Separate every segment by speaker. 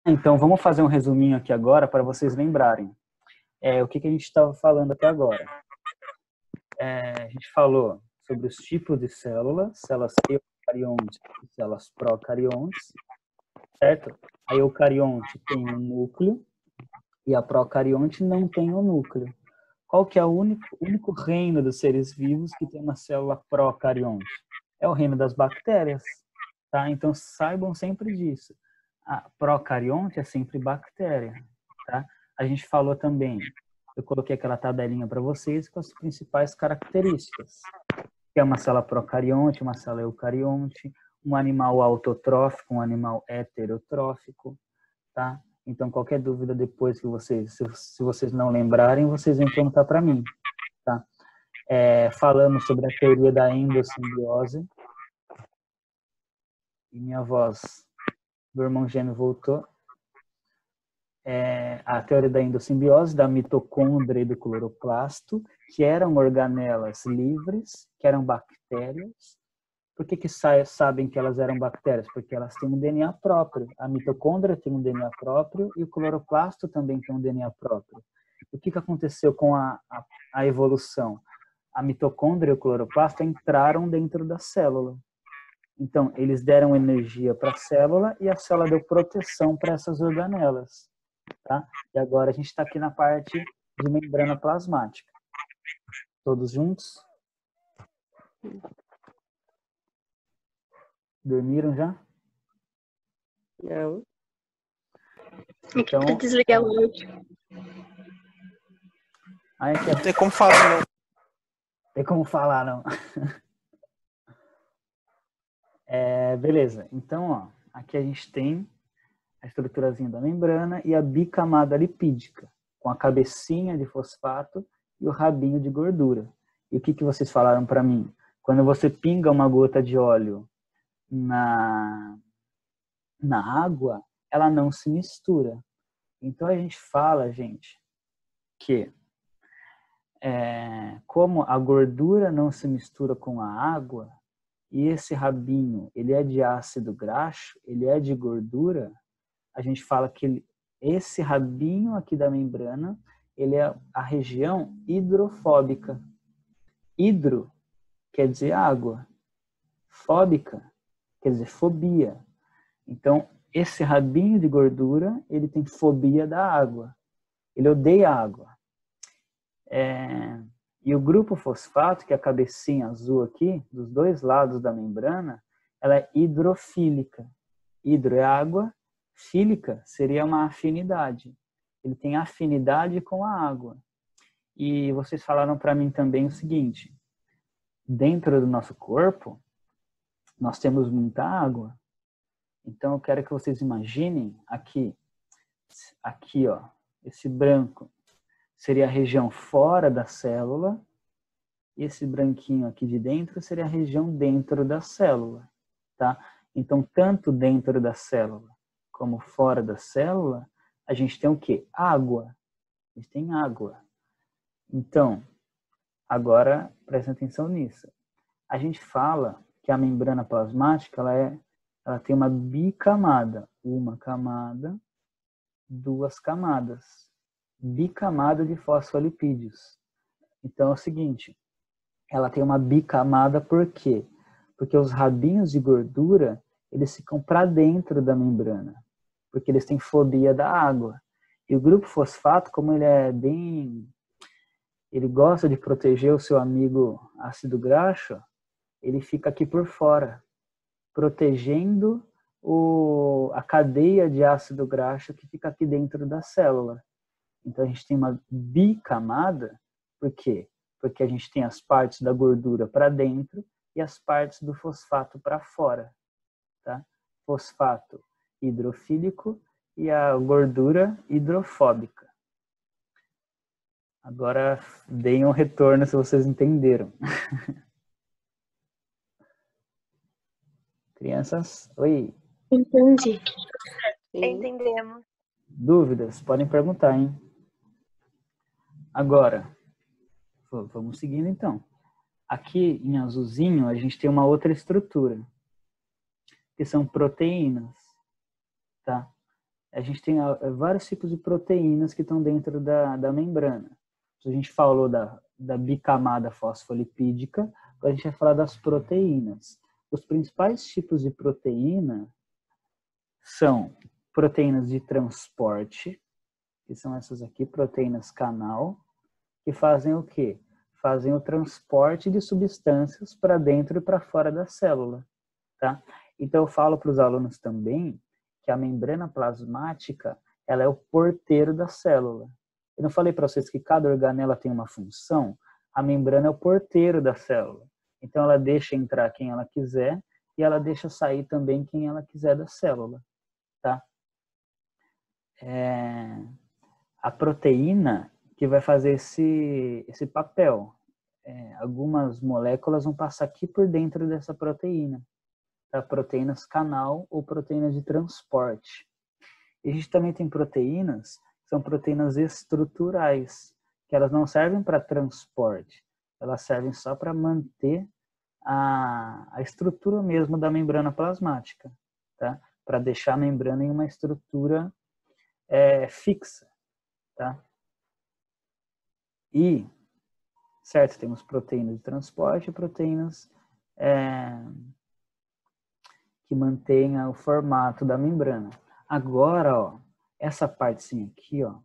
Speaker 1: Então, vamos fazer um resuminho aqui agora para vocês lembrarem. O que a gente estava falando até agora? A gente falou sobre os tipos de células, células eucariontes e células procariontes, certo? A eucarionte tem um núcleo e a procarionte não tem um núcleo. Qual que é o único reino dos seres vivos que tem uma célula procarionte? É o reino das bactérias, tá? Então, saibam sempre disso. A procarionte é sempre bactéria, tá? A gente falou também, eu coloquei aquela tabelinha para vocês com as principais características. Que é uma célula procarionte, uma célula eucarionte, um animal autotrófico, um animal heterotrófico, tá? Então, qualquer dúvida depois que vocês, se vocês não lembrarem, vocês vêm perguntar para mim, tá? Falamos sobre a teoria da endossimbiose. E minha voz do irmão gêmeo voltou. A teoria da endossimbiose, da mitocôndria e do cloroplasto, que eram organelas livres, que eram bactérias. Por que sabem que elas eram bactérias? Porque elas têm um DNA próprio. A mitocôndria tem um DNA próprio e o cloroplasto também tem um DNA próprio. O que aconteceu com a evolução? A mitocôndria e o cloroplasto entraram dentro da célula. Então, eles deram energia para a célula e a célula deu proteção para essas organelas. Tá? E agora a gente está aqui na parte de membrana plasmática. Todos juntos? Dormiram já?
Speaker 2: Não.
Speaker 1: Então,
Speaker 2: Tem que desligar o áudio.
Speaker 3: Não tem como falar, não.
Speaker 1: Tem como falar, não. Beleza. Então, ó, aqui a gente tem a estruturazinha da membrana e a bicamada lipídica, com a cabecinha de fosfato e o rabinho de gordura. E o que vocês falaram para mim? Quando você pinga uma gota de óleo na água, ela não se mistura. Então a gente fala, gente, que como a gordura não se mistura com a água, e esse rabinho, ele é de ácido graxo, ele é de gordura, a gente fala que esse rabinho aqui da membrana, ele é a região hidrofóbica. Hidro quer dizer água. Fóbica quer dizer fobia. Então, esse rabinho de gordura, ele tem fobia da água. Ele odeia a água. E o grupo fosfato, que é a cabecinha azul aqui, dos dois lados da membrana, ela é hidrofílica. Hidro é água, fílica seria uma afinidade. Ele tem afinidade com a água. E vocês falaram para mim também o seguinte, dentro do nosso corpo, nós temos muita água. Então eu quero que vocês imaginem aqui, ó, esse branco seria a região fora da célula, e esse branquinho aqui de dentro seria a região dentro da célula, tá? Então, tanto dentro da célula como fora da célula, a gente tem o quê? Água. A gente tem água. Então, agora, presta atenção nisso. A gente fala que a membrana plasmática, ela tem uma bicamada. Uma camada, duas camadas. Bicamada de fosfolipídios. Então, é o seguinte, ela tem uma bicamada por quê? Porque os rabinhos de gordura, eles ficam para dentro da membrana, porque eles têm fobia da água. E o grupo fosfato, como ele gosta de proteger o seu amigo ácido graxo, ele fica aqui por fora, protegendo a cadeia de ácido graxo que fica aqui dentro da célula. Então a gente tem uma bicamada, por quê? Porque a gente tem as partes da gordura para dentro e as partes do fosfato para fora, tá? Fosfato hidrofílico e a gordura hidrofóbica. Agora deem um retorno se vocês entenderam. Crianças, oi.
Speaker 2: Entendi.
Speaker 4: Entendemos.
Speaker 1: Dúvidas? Podem perguntar, hein? Agora, vamos seguindo então. Aqui em azulzinho a gente tem uma outra estrutura, que são proteínas, tá? a gente tem vários tipos de proteínas que estão dentro da membrana. A gente falou da bicamada fosfolipídica, agora a gente vai falar das proteínas. Os principais tipos de proteína são proteínas de transporte, que são essas aqui, proteínas canal, que fazem o quê? Fazem o transporte de substâncias para dentro e para fora da célula, tá? Então eu falo para os alunos também que a membrana plasmática, ela é o porteiro da célula. Eu não falei para vocês que cada organela tem uma função? A membrana é o porteiro da célula. Então ela deixa entrar quem ela quiser e ela deixa sair também quem ela quiser da célula, tá? A proteína que vai fazer esse papel. Algumas moléculas vão passar aqui por dentro dessa proteína, tá? Proteínas canal ou proteínas de transporte. E a gente também tem proteínas, são proteínas estruturais, que elas não servem para transporte, elas servem só para manter a estrutura mesmo da membrana plasmática, tá? Para deixar a membrana em uma estrutura fixa, tá? E, certo, temos proteínas de transporte e proteínas que mantêm o formato da membrana. Agora, ó, essa partezinha aqui, ó,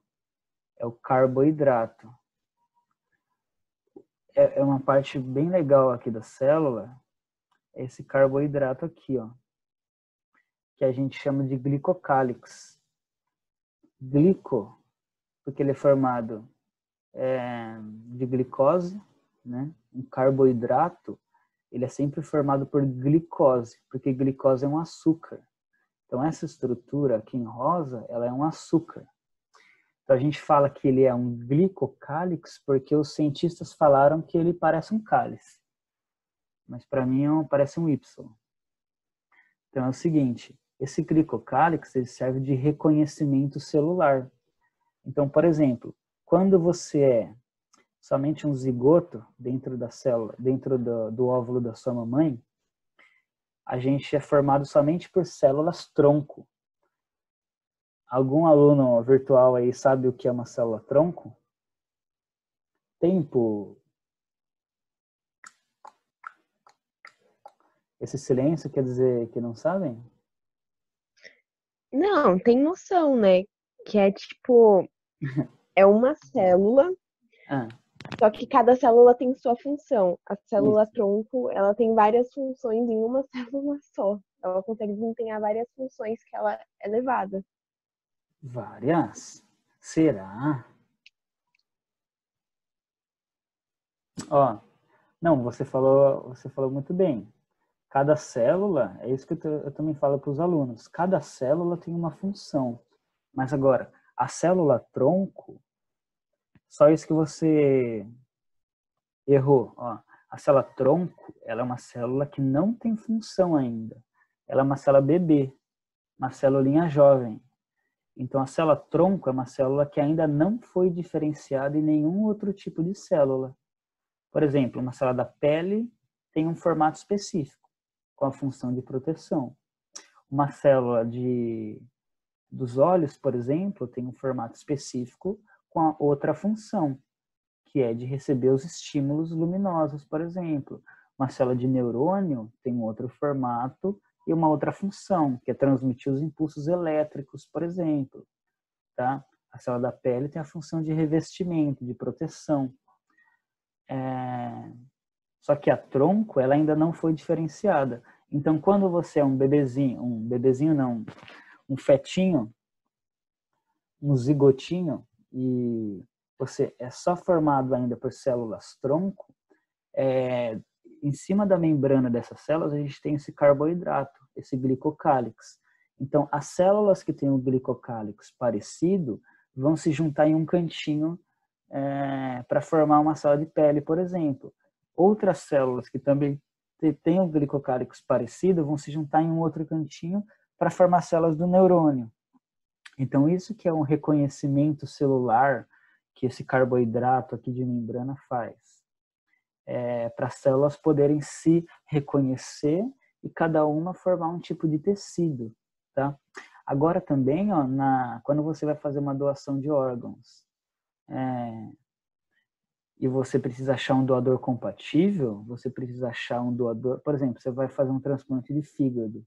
Speaker 1: é o carboidrato. É uma parte bem legal aqui da célula, é esse carboidrato aqui, ó, que a gente chama de glicocálix. Glico, porque ele é formado de glicose, né? Um carboidrato, ele é sempre formado por glicose, porque glicose é um açúcar. Então essa estrutura aqui em rosa, ela é um açúcar. Então a gente fala que ele é um glicocálix porque os cientistas falaram que ele parece um cálice. Mas para mim parece um Y. Então é o seguinte, esse glicocálix ele serve de reconhecimento celular. Então, por exemplo, quando você é somente um zigoto dentro da célula, dentro do óvulo da sua mamãe, a gente é formado somente por células tronco. Algum aluno virtual aí sabe o que é uma célula tronco? Tempo. Esse silêncio quer dizer que não sabem?
Speaker 2: Não, tem noção, né? Que é tipo, é uma célula, só que cada célula tem sua função. A célula tronco, ela tem várias funções em uma célula só. Ela consegue desempenhar várias funções que ela é levada.
Speaker 1: Várias? Será? Ó, não, você falou muito bem. Cada célula, é isso que eu também falo para os alunos, cada célula tem uma função. Mas agora, a célula tronco, só isso que você errou. Ó. A célula tronco, ela é uma célula que não tem função ainda. Ela é uma célula bebê, uma célulinha jovem. Então, a célula tronco é uma célula que ainda não foi diferenciada em nenhum outro tipo de célula. Por exemplo, uma célula da pele tem um formato específico, com a função de proteção. Uma célula dos olhos, por exemplo, tem um formato específico com a outra função, que é de receber os estímulos luminosos, por exemplo. Uma célula de neurônio tem um outro formato e uma outra função, que é transmitir os impulsos elétricos, por exemplo. Tá? A célula da pele tem a função de revestimento, de proteção. Só que a tronco, ela ainda não foi diferenciada. Então, quando você é um fetinho, um zigotinho, e você é só formado ainda por células tronco, em cima da membrana dessas células a gente tem esse carboidrato, esse glicocálix. Então, as células que têm o glicocálix parecido vão se juntar em um cantinho para formar uma célula de pele, por exemplo. Outras células que também têm o glicocálix parecido vão se juntar em um outro cantinho para formar células do neurônio. Então, isso que é um reconhecimento celular que esse carboidrato aqui de membrana faz. Para as células poderem se reconhecer e cada uma formar um tipo de tecido. Tá? Agora também, ó, quando você vai fazer uma doação de órgãos, e você precisa achar um doador compatível, você precisa achar um doador, por exemplo, você vai fazer um transplante de fígado,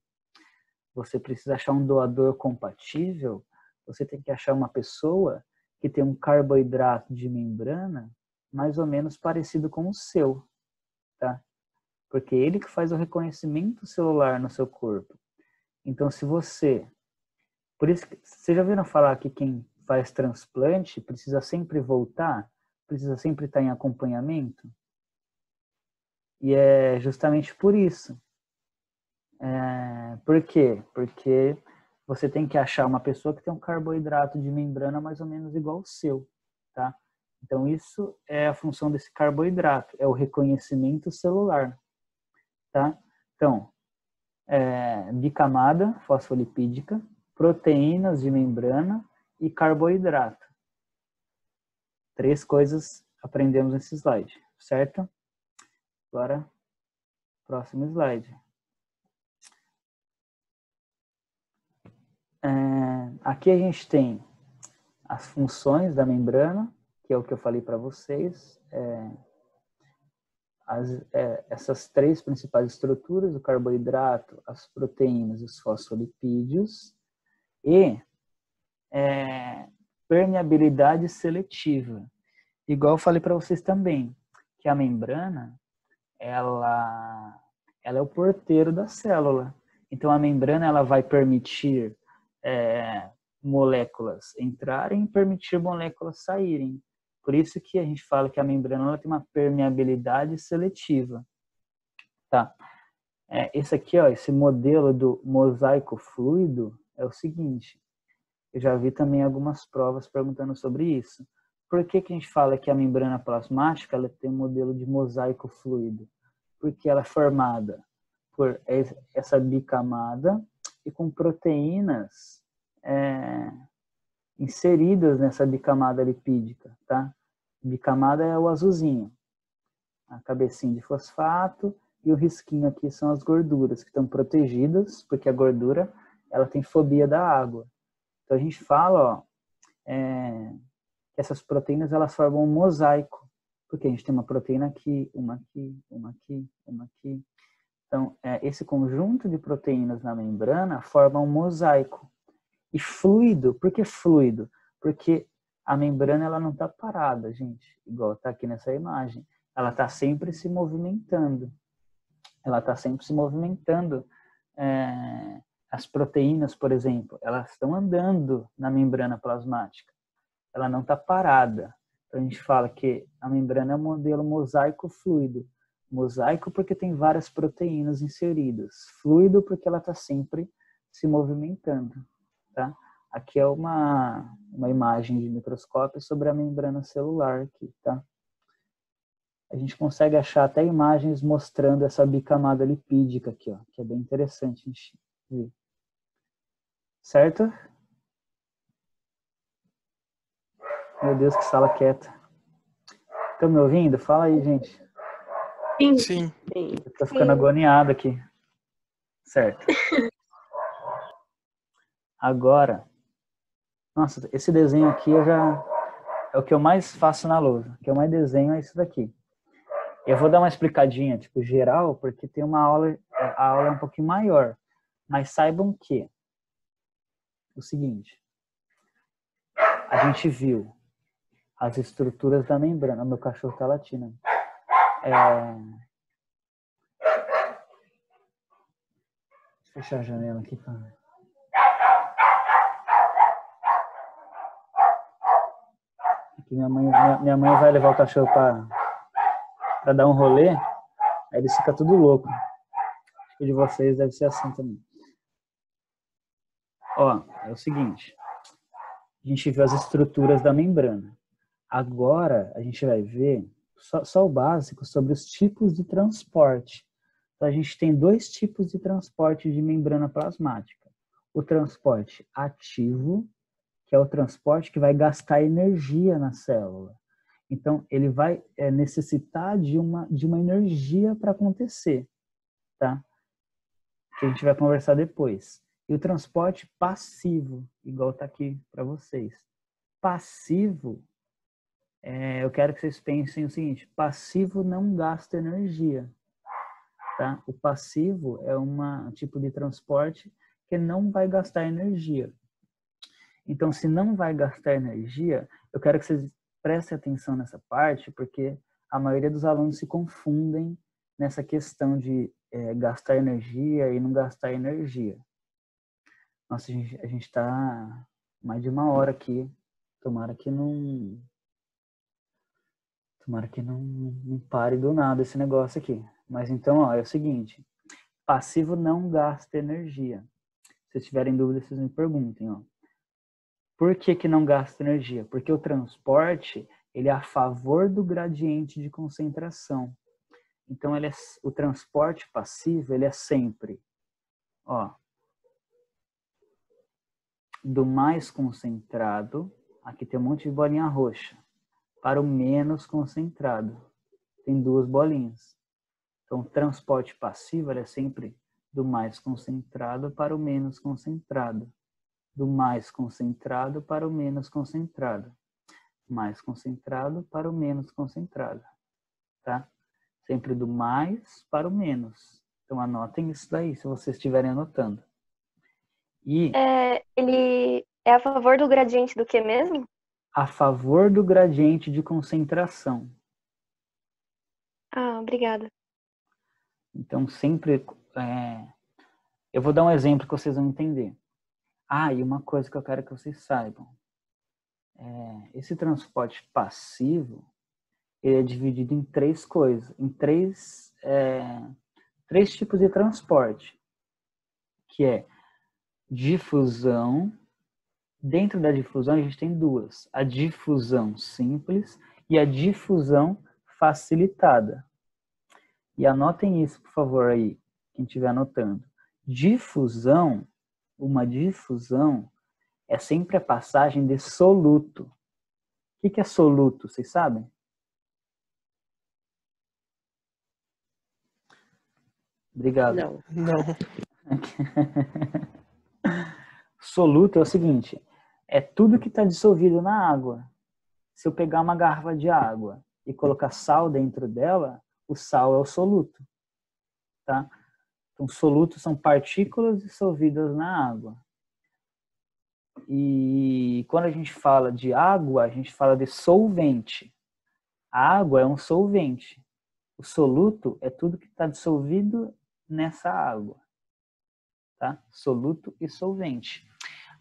Speaker 1: você precisa achar um doador compatível, você tem que achar uma pessoa que tem um carboidrato de membrana mais ou menos parecido com o seu, tá? Porque é ele que faz o reconhecimento celular no seu corpo. Então, se você... Por isso que vocês já viram falar que quem faz transplante precisa sempre voltar, precisa sempre estar em acompanhamento? E é justamente por isso. Por quê? Porque você tem que achar uma pessoa que tem um carboidrato de membrana mais ou menos igual ao seu, tá? Então, isso é a função desse carboidrato, é o reconhecimento celular, tá? Então, bicamada fosfolipídica, proteínas de membrana e carboidrato. 3 coisas aprendemos nesse slide, certo? Agora, próximo slide. Aqui a gente tem as funções da membrana, que é o que eu falei para vocês. Essas 3 principais estruturas, o carboidrato, as proteínas e os fosfolipídios. E permeabilidade seletiva. Igual eu falei para vocês também, que a membrana, ela é o porteiro da célula. Então, a membrana ela vai permitir moléculas entrarem e permitir moléculas saírem. Por isso que a gente fala que a membrana ela tem uma permeabilidade seletiva. Tá? Esse aqui, ó, esse modelo do mosaico fluido é o seguinte. Eu já vi também algumas provas perguntando sobre isso. Por que a gente fala que a membrana plasmática ela tem um modelo de mosaico fluido? Porque ela é formada por essa bicamada e com proteínas inseridas nessa bicamada lipídica, tá? Bicamada é o azulzinho, a cabecinha de fosfato e o risquinho aqui são as gorduras que estão protegidas, porque a gordura ela tem fobia da água. Então a gente fala, ó, que essas proteínas elas formam um mosaico, porque a gente tem uma proteína aqui, uma aqui, uma aqui, uma aqui. Então, esse conjunto de proteínas na membrana forma um mosaico. E fluido, por que fluido? Porque a membrana ela não está parada, gente, igual está aqui nessa imagem. Ela está sempre se movimentando. Ela está sempre se movimentando. As proteínas, por exemplo, elas estão andando na membrana plasmática. Ela não está parada. Então, a gente fala que a membrana é um modelo mosaico fluido. Mosaico porque tem várias proteínas inseridas. Fluido porque ela está sempre se movimentando. Tá? Aqui é uma imagem de microscópio sobre a membrana celular. Aqui, tá? A gente consegue achar até imagens mostrando essa bicamada lipídica aqui, ó, que é bem interessante a gente ver. Certo? Meu Deus, que sala quieta. Estão me ouvindo? Fala aí, gente.
Speaker 3: Sim.
Speaker 1: Eu tô ficando agoniado aqui. Certo. Agora, nossa, esse desenho aqui é o que eu mais faço na lousa. O que eu mais desenho é isso daqui. Eu vou dar uma explicadinha, tipo, geral, porque tem uma aula, a aula é um pouquinho maior. Mas saibam que o seguinte, a gente viu as estruturas da membrana. Meu cachorro tá latindo. Deixa eu fechar a janela aqui. Aqui minha mãe vai levar o cachorro para dar um rolê. Aí eles ficam tudo louco. Acho que de vocês deve ser assim também. Ó, é o seguinte. A gente viu as estruturas da membrana. Agora a gente vai ver só o básico sobre os tipos de transporte. Então, a gente tem 2 tipos de transporte de membrana plasmática. O transporte ativo, que é o transporte que vai gastar energia na célula. Então, ele vai necessitar de uma energia para acontecer, tá? Que a gente vai conversar depois. E o transporte passivo, igual está aqui para vocês. Passivo, eu quero que vocês pensem o seguinte, passivo não gasta energia. Tá? O passivo é um tipo de transporte que não vai gastar energia. Então, se não vai gastar energia, eu quero que vocês prestem atenção nessa parte, porque a maioria dos alunos se confundem nessa questão de gastar energia e não gastar energia. Nossa, a gente está mais de 1 hora aqui. Tomara que não pare do nada esse negócio aqui. Mas então, ó, é o seguinte. Passivo não gasta energia. Se vocês tiverem dúvida, vocês me perguntem, ó. Por que não gasta energia? Porque o transporte, ele é a favor do gradiente de concentração. Então, o transporte passivo, ele é sempre, ó, do mais concentrado, aqui tem um monte de bolinha roxa, para o menos concentrado. Tem 2 bolinhas. Então, o transporte passivo é sempre do mais concentrado para o menos concentrado. Do mais concentrado para o menos concentrado. Mais concentrado para o menos concentrado. Tá? Sempre do mais para o menos. Então, anotem isso daí, se vocês estiverem anotando. E
Speaker 4: ele é a favor do gradiente do que mesmo?
Speaker 1: A favor do gradiente de concentração.
Speaker 4: Ah, obrigada.
Speaker 1: Então, sempre... eu vou dar um exemplo que vocês vão entender. E uma coisa que eu quero que vocês saibam. Esse transporte passivo, ele é dividido em 3 coisas. Em 3 tipos de transporte. Que é difusão. Dentro da difusão, a gente tem 2. A difusão simples e a difusão facilitada. E anotem isso, por favor, aí, quem estiver anotando. Difusão, uma difusão, é sempre a passagem de soluto. O que é soluto, vocês sabem? Obrigado.
Speaker 3: Não.
Speaker 1: Soluto é o seguinte, é tudo que está dissolvido na água. Se eu pegar uma garrafa de água e colocar sal dentro dela, o sal é o soluto. Tá? Então, solutos são partículas dissolvidas na água. E quando a gente fala de água, a gente fala de solvente. A água é um solvente. O soluto é tudo que está dissolvido nessa água. Tá? Soluto e solvente.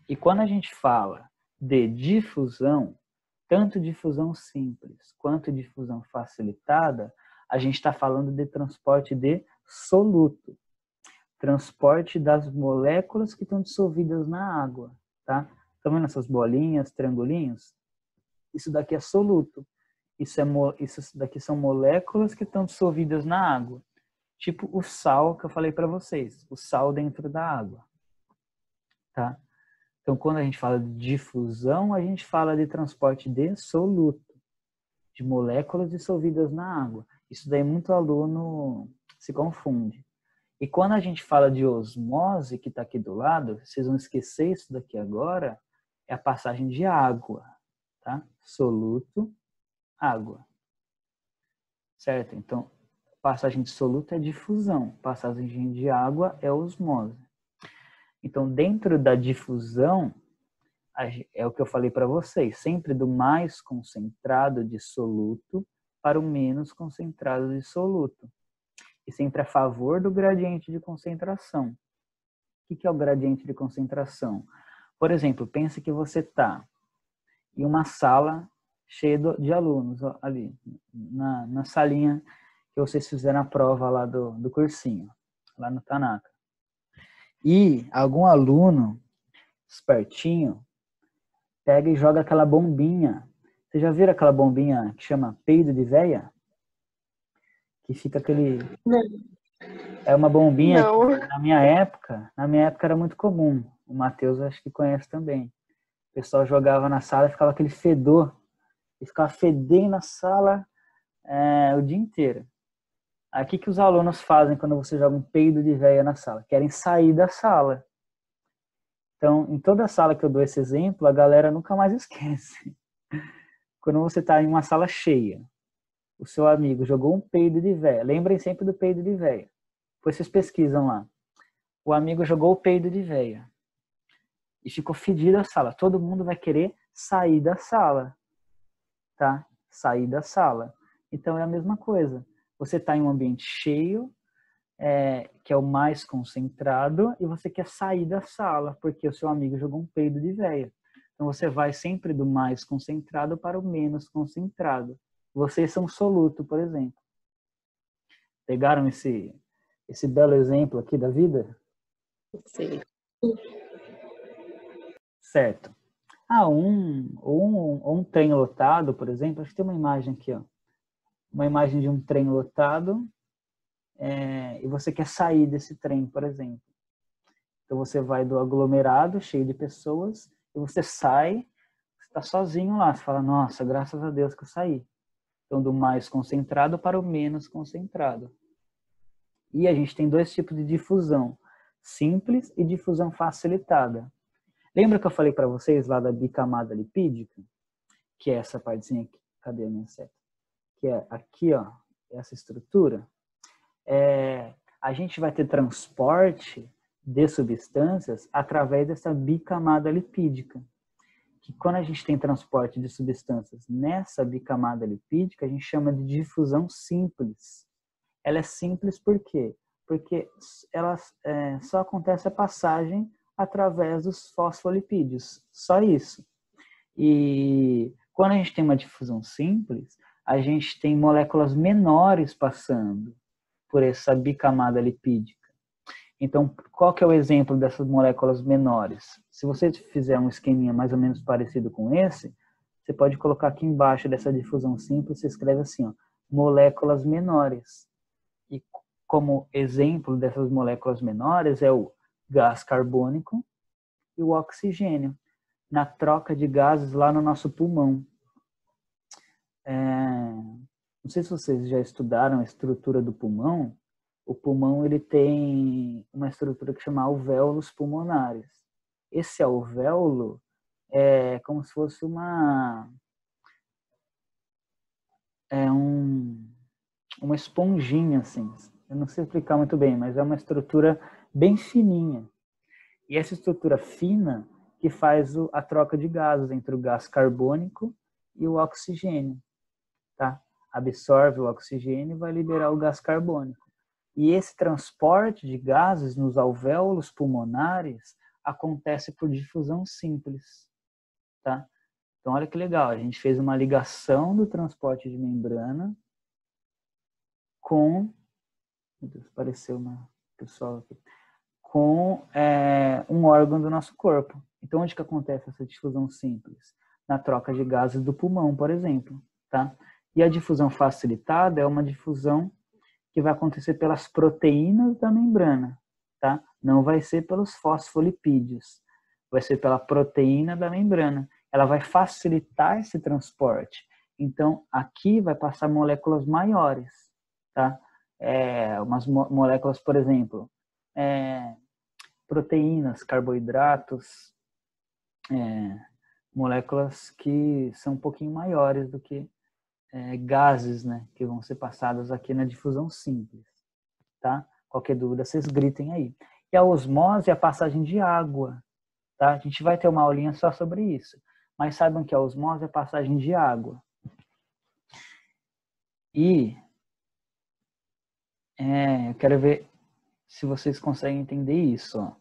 Speaker 1: E quando a gente fala de difusão, tanto difusão simples quanto difusão facilitada, a gente está falando de transporte de soluto. Transporte das moléculas que estão dissolvidas na água. Tá? Estão vendo essas bolinhas, triangulinhos? Isso daqui é soluto. Isso daqui são moléculas que estão dissolvidas na água. Tipo o sal que eu falei para vocês. O sal dentro da água. Tá? Então, quando a gente fala de difusão, a gente fala de transporte de soluto. De moléculas dissolvidas na água. Isso daí muito aluno se confunde. E quando a gente fala de osmose, que está aqui do lado, vocês vão esquecer isso daqui agora, é a passagem de água. Tá? Soluto, água. Certo? Então, passagem de soluto é difusão. Passagem de água é osmose. Então, dentro da difusão, é o que eu falei para vocês, sempre do mais concentrado de soluto para o menos concentrado de soluto. E sempre a favor do gradiente de concentração. O que é o gradiente de concentração? Por exemplo, pense que você está em uma sala cheia de alunos, ali, na salinha que vocês fizeram a prova lá do cursinho, lá no Tanaka. E algum aluno espertinho pega e joga aquela bombinha. Vocês já viram aquela bombinha que chama peido de véia? Que fica aquele...
Speaker 4: Não.
Speaker 1: É uma bombinha
Speaker 4: Não.
Speaker 1: que na minha época era muito comum. O Matheus acho que conhece também. O pessoal jogava na sala e ficava aquele fedor. E ficava fedendo na sala o dia inteiro. Aí o que os alunos fazem quando você joga um peido de véia na sala? Querem sair da sala. Então, em toda sala que eu dou esse exemplo, a galera nunca mais esquece. Quando você está em uma sala cheia, o seu amigo jogou um peido de véia. Lembrem sempre do peido de véia. Depois vocês pesquisam lá. O amigo jogou o peido de véia. E ficou fedida a sala. Todo mundo vai querer sair da sala. Tá? Sair da sala. Então é a mesma coisa. Você está em um ambiente cheio, que é o mais concentrado, e você quer sair da sala, porque o seu amigo jogou um peido de véia. Então você vai sempre do mais concentrado para o menos concentrado. Vocês são soluto, por exemplo. Pegaram esse belo exemplo aqui da vida?
Speaker 3: Sim.
Speaker 1: Certo. Um trem lotado, por exemplo, acho que tem uma imagem aqui, ó. Uma imagem de um trem lotado, e você quer sair desse trem, por exemplo. Então você vai do aglomerado, cheio de pessoas, e você sai, você está sozinho lá, você fala, nossa, graças a Deus que eu saí. Então, do mais concentrado para o menos concentrado. E a gente tem dois tipos de difusão, simples e difusão facilitada. Lembra que eu falei para vocês lá da bicamada lipídica? Que é essa partezinha aqui. Cadê a minha seta? Que é aqui, ó, essa estrutura. A gente vai ter transporte de substâncias através dessa bicamada lipídica. Que quando a gente tem transporte de substâncias nessa bicamada lipídica, a gente chama de difusão simples. Ela é simples por quê? Porque ela só acontece a passagem através dos fosfolipídios, só isso. E quando a gente tem uma difusão simples, a gente tem moléculas menores passando por essa bicamada lipídica. Então, qual que é o exemplo dessas moléculas menores? Se você fizer um esqueminha mais ou menos parecido com esse, você pode colocar aqui embaixo dessa difusão simples, você escreve assim, ó, moléculas menores. E como exemplo dessas moléculas menores é o gás carbônico e o oxigênio, na troca de gases lá no nosso pulmão. Não sei se vocês já estudaram a estrutura do pulmão. O pulmão ele tem uma estrutura que chama alvéolos pulmonares. Esse alvéolo é como se fosse uma esponjinha, assim. Eu não sei explicar muito bem, mas é uma estrutura bem fininha. E essa estrutura fina que faz a troca de gases entre o gás carbônico e o oxigênio. Tá? Absorve o oxigênio e vai liberar o gás carbônico. E esse transporte de gases nos alvéolos pulmonares acontece por difusão simples. Tá? Então, olha que legal. A gente fez uma ligação do transporte de membrana com... Meu Deus, apareceu uma pessoa aqui. Com um órgão do nosso corpo. Então, onde que acontece essa difusão simples? Na troca de gases do pulmão, por exemplo. Tá? E a difusão facilitada é uma difusão que vai acontecer pelas proteínas da membrana. Tá? Não vai ser pelos fosfolipídios. Vai ser pela proteína da membrana. Ela vai facilitar esse transporte. Então, aqui vai passar moléculas maiores. Tá? Umas moléculas, por exemplo, proteínas, carboidratos, moléculas que são um pouquinho maiores do que gases, né, que vão ser passados aqui na difusão simples. Tá? Qualquer dúvida, vocês gritem aí. E a osmose é a passagem de água. Tá? A gente vai ter uma aulinha só sobre isso. Mas saibam que a osmose é a passagem de água. E eu quero ver se vocês conseguem entender isso. Ó.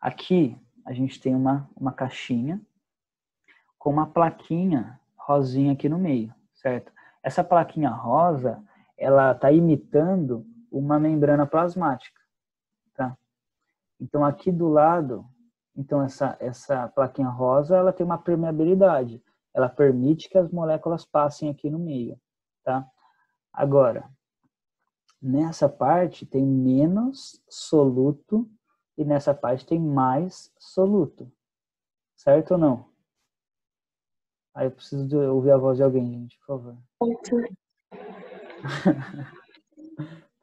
Speaker 1: Aqui a gente tem uma caixinha com uma plaquinha rosinha aqui no meio, certo? Essa plaquinha rosa, ela está imitando uma membrana plasmática, tá? Então aqui do lado, então essa plaquinha rosa, ela tem uma permeabilidade, ela permite que as moléculas passem aqui no meio, tá? Agora, nessa parte tem menos soluto e nessa parte tem mais soluto. Certo ou não? Aí eu preciso de ouvir a voz de alguém, gente, por favor.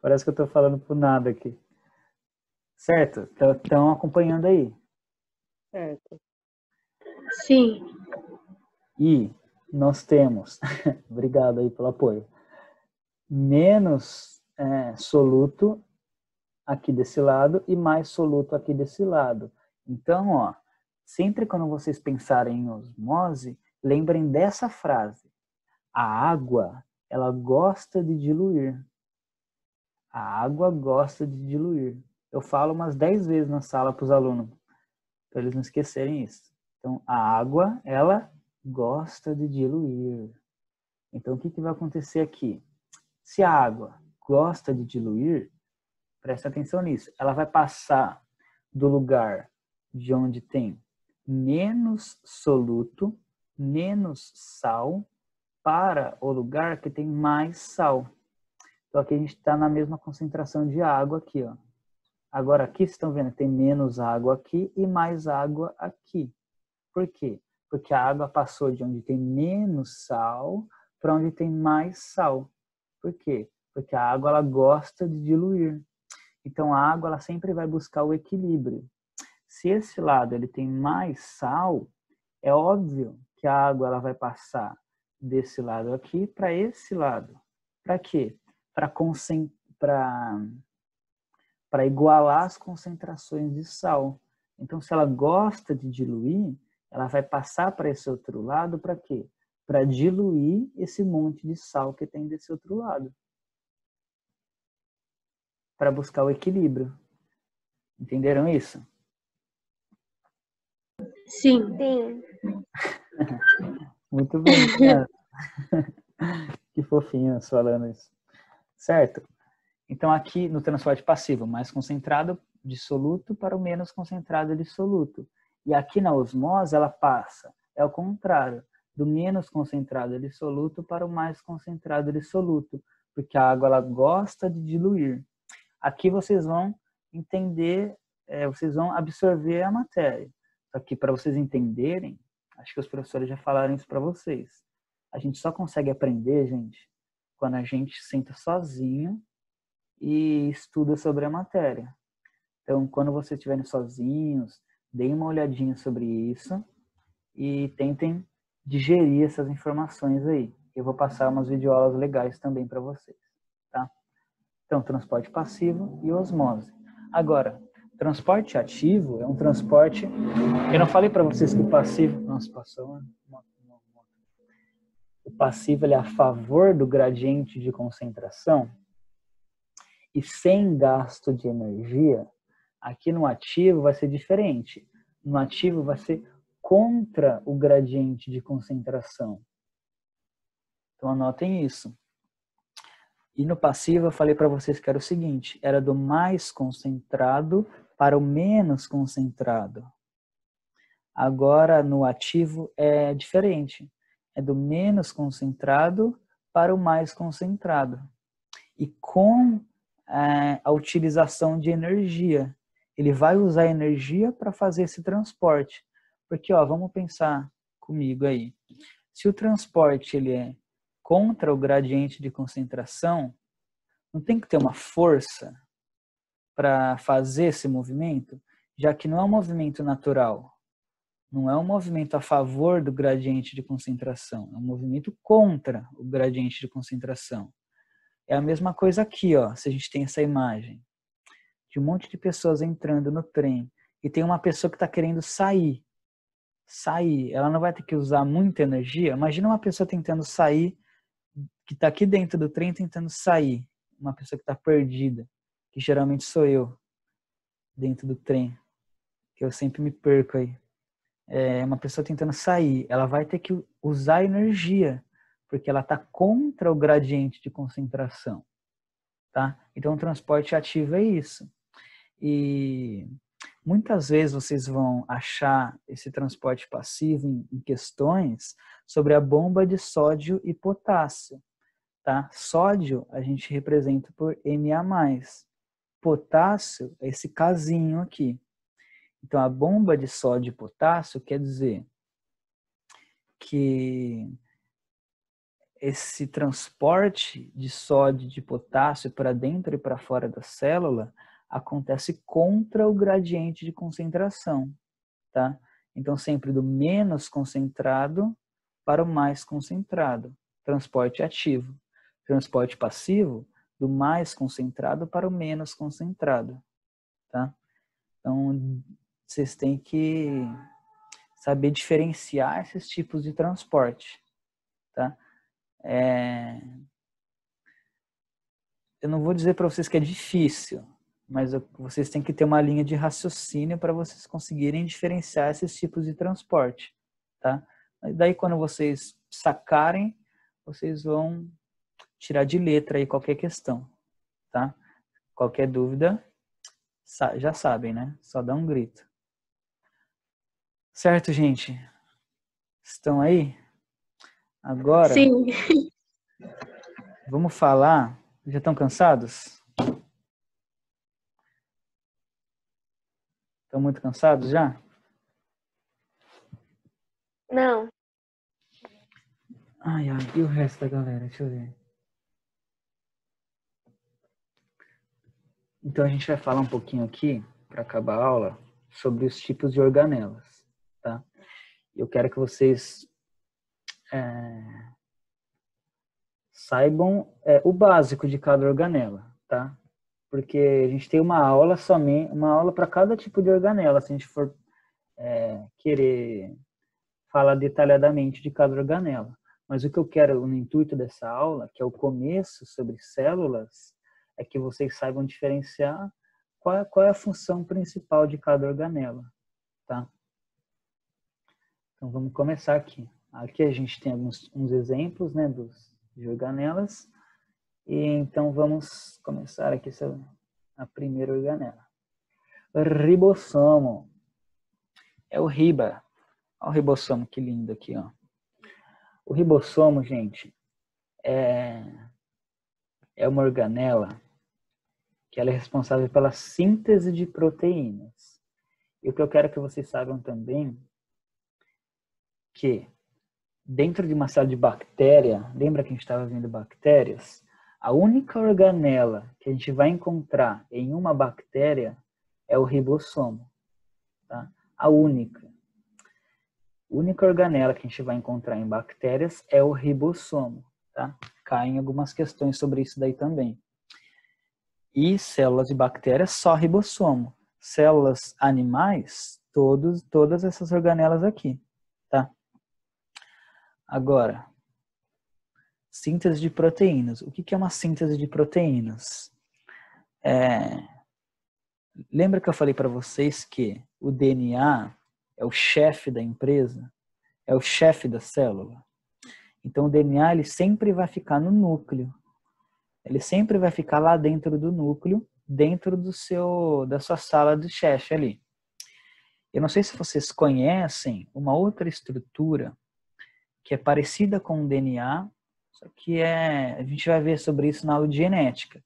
Speaker 1: Parece que eu tô falando por nada aqui. Certo? Estão acompanhando aí.
Speaker 2: Certo.
Speaker 3: Sim.
Speaker 1: E nós temos, obrigado aí pelo apoio, menos soluto aqui desse lado e mais soluto aqui desse lado. Então, ó, sempre quando vocês pensarem em osmose, lembrem dessa frase. A água, ela gosta de diluir. A água gosta de diluir. Eu falo umas 10 vezes na sala para os alunos, para eles não esquecerem isso. Então, a água, ela gosta de diluir. Então, o que vai acontecer aqui? Se a água gosta de diluir, presta atenção nisso, ela vai passar do lugar de onde tem menos soluto, menos sal, para o lugar que tem mais sal. Então, aqui a gente está na mesma concentração de água aqui, ó. Agora aqui, vocês estão vendo, tem menos água aqui e mais água aqui. Por quê? Porque a água passou de onde tem menos sal para onde tem mais sal. Por quê? Porque a água, ela gosta de diluir. Então, a água, ela sempre vai buscar o equilíbrio. Se esse lado ele tem mais sal, é óbvio que a água ela vai passar desse lado aqui para esse lado. Para quê? Para igualar as concentrações de sal. Então, se ela gosta de diluir, ela vai passar para esse outro lado para quê? Para diluir esse monte de sal que tem desse outro lado. Para buscar o equilíbrio. Entenderam isso?
Speaker 3: Sim.
Speaker 4: Sim.
Speaker 1: Muito bem, cara. Que fofinhas falando isso. Certo? Então, aqui no transporte passivo, mais concentrado de soluto para o menos concentrado de soluto. E aqui na osmose, ela passa, é o contrário, do menos concentrado de soluto para o mais concentrado de soluto, porque a água ela gosta de diluir. Aqui vocês vão entender, vocês vão absorver a matéria. Só que para vocês entenderem, acho que os professores já falaram isso para vocês. A gente só consegue aprender, gente, quando a gente senta sozinho e estuda sobre a matéria. Então, quando vocês estiverem sozinhos, deem uma olhadinha sobre isso e tentem digerir essas informações aí. Eu vou passar umas videoaulas legais também para vocês, tá? Então, transporte passivo e osmose. Agora, transporte ativo é um transporte... Eu não falei para vocês que o passivo... Nossa, passou uma... O passivo ele é a favor do gradiente de concentração e sem gasto de energia. Aqui no ativo vai ser diferente. No ativo vai ser contra o gradiente de concentração. Então anotem isso. E no passivo eu falei para vocês que era o seguinte, era do mais concentrado para o menos concentrado. Agora no ativo é diferente. É do menos concentrado para o mais concentrado. E com a utilização de energia. Ele vai usar energia para fazer esse transporte. Porque, ó, vamos pensar comigo aí. Se o transporte ele é contra o gradiente de concentração, não tem que ter uma força para fazer esse movimento, já que não é um movimento natural. Não é um movimento a favor do gradiente de concentração, é um movimento contra o gradiente de concentração. É a mesma coisa aqui, ó, se a gente tem essa imagem de um monte de pessoas entrando no trem e tem uma pessoa que está querendo sair. Ela não vai ter que usar muita energia. Imagina uma pessoa tentando sair, que está aqui dentro do trem tentando sair. Uma pessoa que está perdida, que geralmente sou eu, dentro do trem, que eu sempre me perco aí. É uma pessoa tentando sair, ela vai ter que usar energia, porque ela está contra o gradiente de concentração. Tá? Então, o transporte ativo é isso. E muitas vezes vocês vão achar esse transporte passivo em questões sobre a bomba de sódio e potássio. Tá? Sódio a gente representa por Na+. Potássio é esse casinho aqui. Então, a bomba de sódio e potássio quer dizer que esse transporte de sódio e de potássio para dentro e para fora da célula acontece contra o gradiente de concentração. tá? Então, sempre do menos concentrado para o mais concentrado. Transporte ativo. Transporte passivo, do mais concentrado para o menos concentrado, tá? Então, vocês têm que saber diferenciar esses tipos de transporte, tá? Eu não vou dizer para vocês que é difícil, mas vocês têm que ter uma linha de raciocínio para vocês conseguirem diferenciar esses tipos de transporte, tá? Mas daí, quando vocês sacarem, vocês vão tirar de letra aí qualquer questão, tá? Qualquer dúvida, já sabem, né? Só dá um grito. Certo, gente? Estão aí? Agora,
Speaker 3: Sim.
Speaker 1: vamos falar. Já estão cansados? Estão muito cansados já?
Speaker 4: Não.
Speaker 1: Ai, e o resto da galera? Deixa eu ver. Então, a gente vai falar um pouquinho aqui, para acabar a aula, sobre os tipos de organelas, tá? Eu quero que vocês saibam o básico de cada organela, tá? Porque a gente tem uma aula para cada tipo de organela, se a gente for querer falar detalhadamente de cada organela. Mas o que eu quero no intuito dessa aula, que é o começo sobre células, é que vocês saibam diferenciar qual é a função principal de cada organela, tá? Então vamos começar aqui. Aqui a gente tem uns exemplos, né, de organelas. E então vamos começar aqui a primeira organela. Ribossomo. É o riba. Olha o ribossomo, que lindo aqui, ó. O ribossomo, gente, é uma organela que ela é responsável pela síntese de proteínas. E o que eu quero que vocês saibam também, que dentro de uma célula de bactéria, lembra que a gente estava vendo bactérias? A única organela que a gente vai encontrar em uma bactéria é o ribossomo, tá? A única organela que a gente vai encontrar em bactérias é o ribossomo, tá? Caem algumas questões sobre isso daí também. E células de bactérias, só ribossomo. Células animais, todas essas organelas aqui, tá? Agora, síntese de proteínas. O que é uma síntese de proteínas? Lembra que eu falei para vocês que o DNA é o chefe da empresa? É o chefe da célula? Então, o DNA ele sempre vai ficar no núcleo. Ele sempre vai ficar lá dentro do núcleo, dentro da sua sala de chefe ali. Eu não sei se vocês conhecem uma outra estrutura que é parecida com o DNA, só que a gente vai ver sobre isso na aula de genética.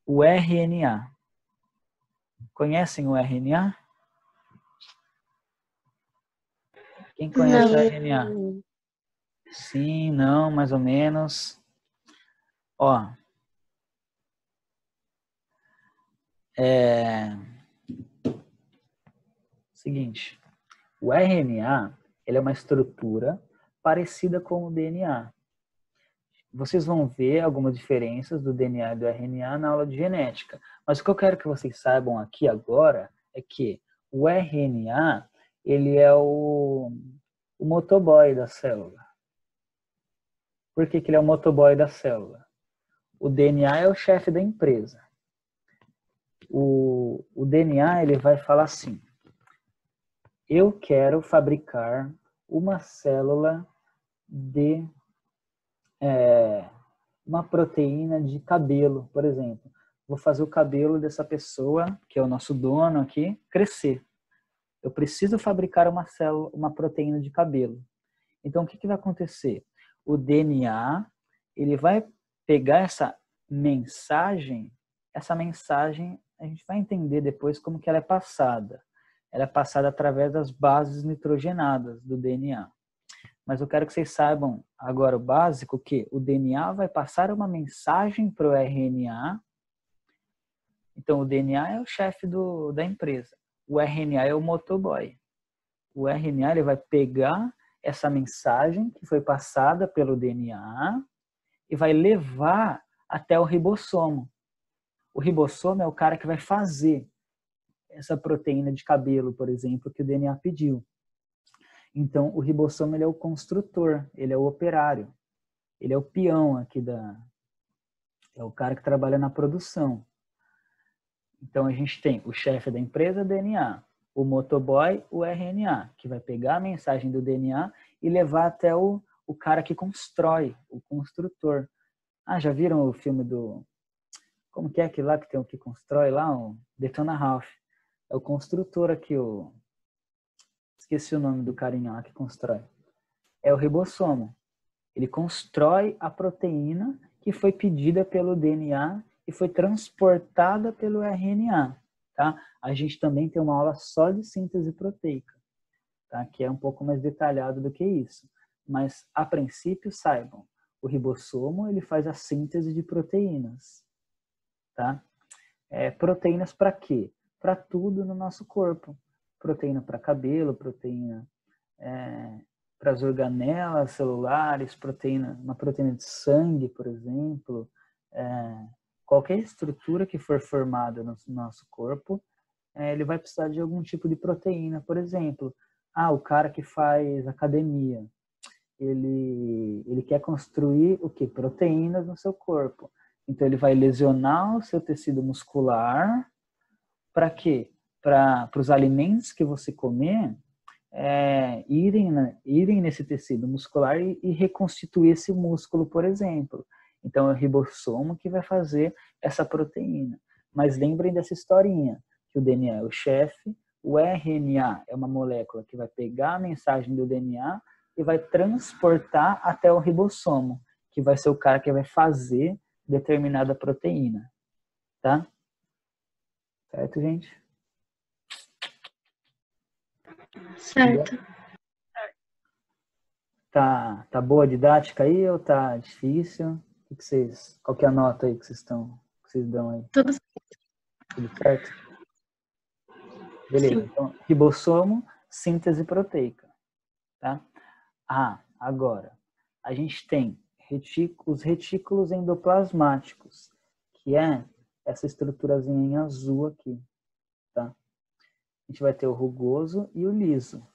Speaker 1: O RNA. Conhecem o RNA? Quem conhece o RNA? Sim, não, mais ou menos. Ó, seguinte, o RNA ele é uma estrutura parecida com o DNA. Vocês vão ver algumas diferenças do DNA e do RNA na aula de genética. Mas o que eu quero que vocês saibam aqui agora é que o RNA ele é o motoboy da célula. Por que ele é o motoboy da célula? O DNA é o chefe da empresa. O DNA ele vai falar assim: eu quero fabricar uma célula de uma proteína de cabelo, por exemplo. Vou fazer o cabelo dessa pessoa, que é o nosso dono aqui, crescer. Eu preciso fabricar uma proteína de cabelo. Então, o que vai acontecer? O DNA ele vai pegar essa mensagem a gente vai entender depois como que ela é passada. Ela é passada através das bases nitrogenadas do DNA. Mas eu quero que vocês saibam agora o básico, que o DNA vai passar uma mensagem para o RNA. Então, o DNA é o chefe da empresa. O RNA é o motoboy. O RNA ele vai pegar essa mensagem que foi passada pelo DNA e vai levar até o ribossomo. O ribossomo é o cara que vai fazer essa proteína de cabelo, por exemplo, que o DNA pediu. Então, o ribossomo ele é o construtor, ele é o operário, ele é o peão aqui é o cara que trabalha na produção. Então, a gente tem o chefe da empresa, DNA, o motoboy, o RNA, que vai pegar a mensagem do DNA e levar até o cara que constrói, o construtor. Ah, já viram o filme do... Como que é aquele lá que tem o que constrói lá? O Detona Ralph. É o construtor aqui, esqueci o nome do carinha lá que constrói. É o ribossomo. Ele constrói a proteína que foi pedida pelo DNA e foi transportada pelo RNA. Tá? A gente também tem uma aula só de síntese proteica, tá? Que é um pouco mais detalhado do que isso. Mas, a princípio, saibam, o ribossomo ele faz a síntese de proteínas. Tá? Proteínas para quê? Para tudo no nosso corpo. Proteína para cabelo, proteína para as organelas celulares, uma proteína de sangue, por exemplo. Qualquer estrutura que for formada no nosso corpo, ele vai precisar de algum tipo de proteína. Por exemplo, o cara que faz academia, ele quer construir o quê? Proteínas no seu corpo. Então, ele vai lesionar o seu tecido muscular. Para quê? Para os alimentos que você comer irem nesse tecido muscular e reconstituir esse músculo, por exemplo. Então, é o ribossomo que vai fazer essa proteína. Mas lembrem dessa historinha, que o DNA é o chefe, o RNA é uma molécula que vai pegar a mensagem do DNA e vai transportar até o ribossomo, que vai ser o cara que vai fazer determinada proteína. Tá? Certo, gente?
Speaker 3: Certo.
Speaker 1: Tá boa a didática aí ou tá difícil? Qual que é a nota aí que vocês dão aí?
Speaker 3: Tudo
Speaker 1: certo? Beleza.
Speaker 3: Sim.
Speaker 1: Então, ribossomo, síntese proteica. Tá? Agora, a gente tem os retículos endoplasmáticos, que é essa estruturazinha em azul aqui. Tá? A gente vai ter o rugoso e o liso.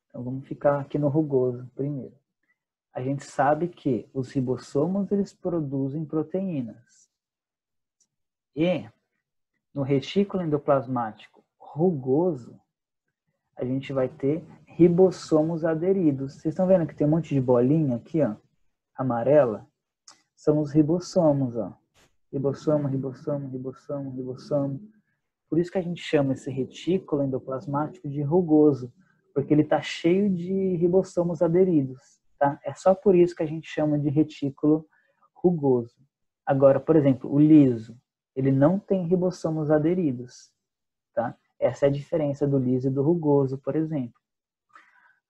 Speaker 1: Então, vamos ficar aqui no rugoso primeiro. A gente sabe que os ribossomos, eles produzem proteínas. E no retículo endoplasmático rugoso, a gente vai ter ribossomos aderidos. Vocês estão vendo que tem um monte de bolinha aqui, ó, amarela? São os ribossomos, ó. Ribossomo, ribossomo, ribossomo, ribossomo. Por isso que a gente chama esse retículo endoplasmático de rugoso, porque ele está cheio de ribossomos aderidos. Tá? É só por isso que a gente chama de retículo rugoso. Agora, por exemplo, o liso, ele não tem ribossomos aderidos. Tá? Essa é a diferença do liso e do rugoso, por exemplo.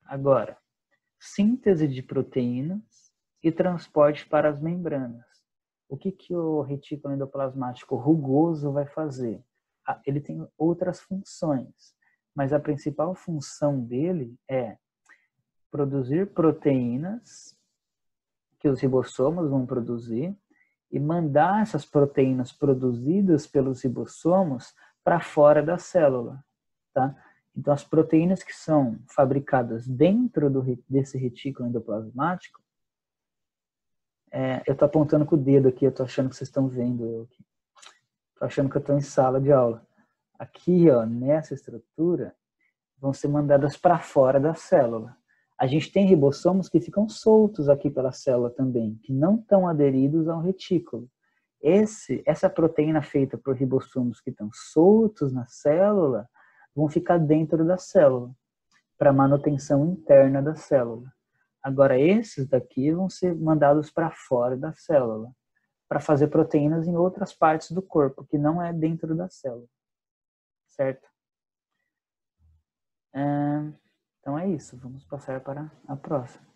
Speaker 1: Agora, síntese de proteínas e transporte para as membranas. O que o retículo endoplasmático rugoso vai fazer? Ele tem outras funções, mas a principal função dele é produzir proteínas que os ribossomos vão produzir e mandar essas proteínas produzidas pelos ribossomos para fora da célula. Tá? Então, as proteínas que são fabricadas dentro desse retículo endoplasmático, eu estou apontando com o dedo aqui, eu estou achando que vocês estão vendo eu aqui. Estou achando que eu estou em sala de aula. Aqui, ó, nessa estrutura, vão ser mandadas para fora da célula. A gente tem ribossomos que ficam soltos aqui pela célula também, que não estão aderidos ao retículo. Essa proteína feita por ribossomos que estão soltos na célula, vão ficar dentro da célula, para manutenção interna da célula. Agora, esses daqui vão ser mandados para fora da célula, para fazer proteínas em outras partes do corpo, que não é dentro da célula. Certo? Então é isso, vamos passar para a próxima.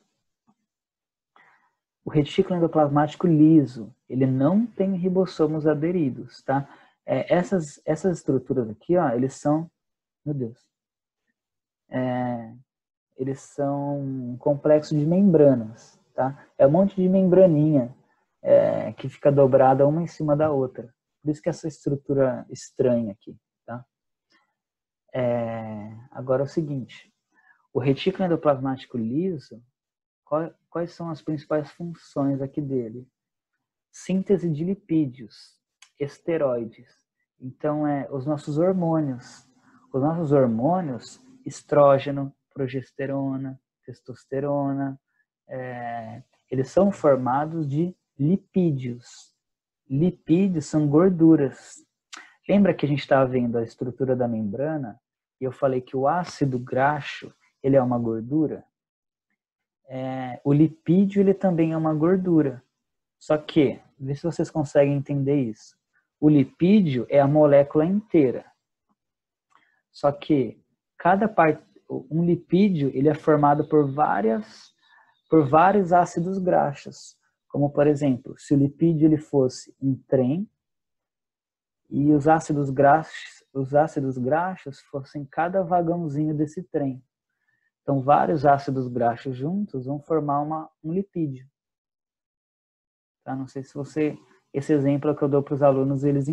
Speaker 1: O retículo endoplasmático liso, ele não tem ribossomos aderidos, tá? Essas estruturas aqui, ó, eles são, meu Deus, eles são um complexo de membranas, tá? É um monte de membraninha que fica dobrada uma em cima da outra. Por isso que essa estrutura estranha aqui, tá? Agora é o seguinte, o retículo endoplasmático liso, quais são as principais funções aqui dele? Síntese de lipídios, esteroides. Então, os nossos hormônios. Os nossos hormônios, estrógeno, progesterona, testosterona, eles são formados de lipídios. Lipídios são gorduras. Lembra que a gente estava vendo a estrutura da membrana e eu falei que o ácido graxo ele é uma gordura? O lipídio ele também é uma gordura. Só que, vê se vocês conseguem entender isso. O lipídio é a molécula inteira. Só que um lipídio ele é formado por vários ácidos graxos. Como, por exemplo, se o lipídio ele fosse um trem e os ácidos graxos fossem cada vagãozinho desse trem. Então, vários ácidos graxos juntos vão formar um lipídio. Tá? Não sei se esse exemplo que eu dou para os alunos, eles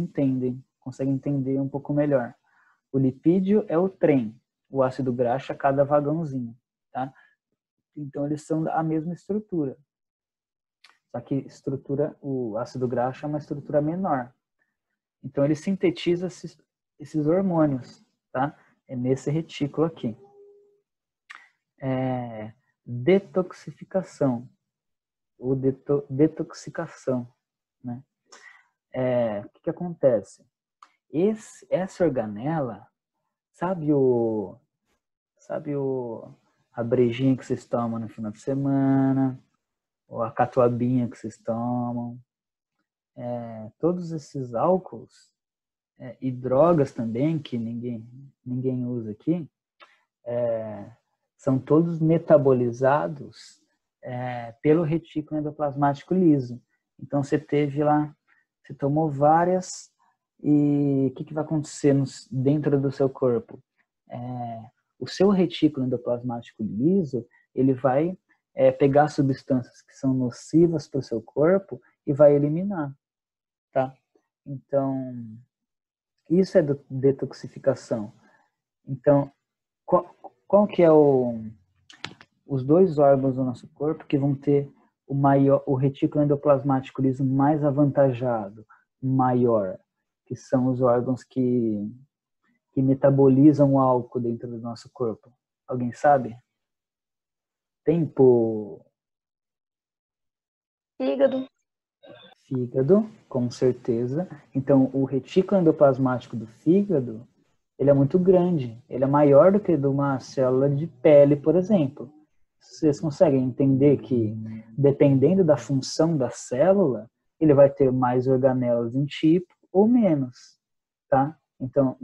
Speaker 1: conseguem entender um pouco melhor. O lipídio é o trem, o ácido graxo é cada vagãozinho, tá? Então eles são a mesma estrutura. Só que o ácido graxo é uma estrutura menor. Então ele sintetiza esses hormônios, tá? É nesse retículo aqui. Detoxificação. Ou detoxicação, né? O que acontece? Essa organela, sabe a brejinha que vocês tomam no final de semana, ou a catuabinha que vocês tomam, todos esses álcools e drogas também, que ninguém usa aqui, são todos metabolizados pelo retículo endoplasmático liso. Então você tomou várias e o que vai acontecer dentro do seu corpo? O seu retículo endoplasmático liso, ele vai pegar substâncias que são nocivas para o seu corpo e vai eliminar, tá? Então, isso é detoxificação. Então, qual que é os dois órgãos do nosso corpo que vão ter o retículo endoplasmático liso mais avantajado, maior, que são os órgãos que metabolizam o álcool dentro do nosso corpo? Alguém sabe? Tempo. Fígado, com certeza. Então, o retículo endoplasmático do fígado, ele é muito grande. Ele é maior do que de uma célula de pele, por exemplo. Vocês conseguem entender que, dependendo da função da célula, ele vai ter mais organelas em tipo ou menos, tá? Então,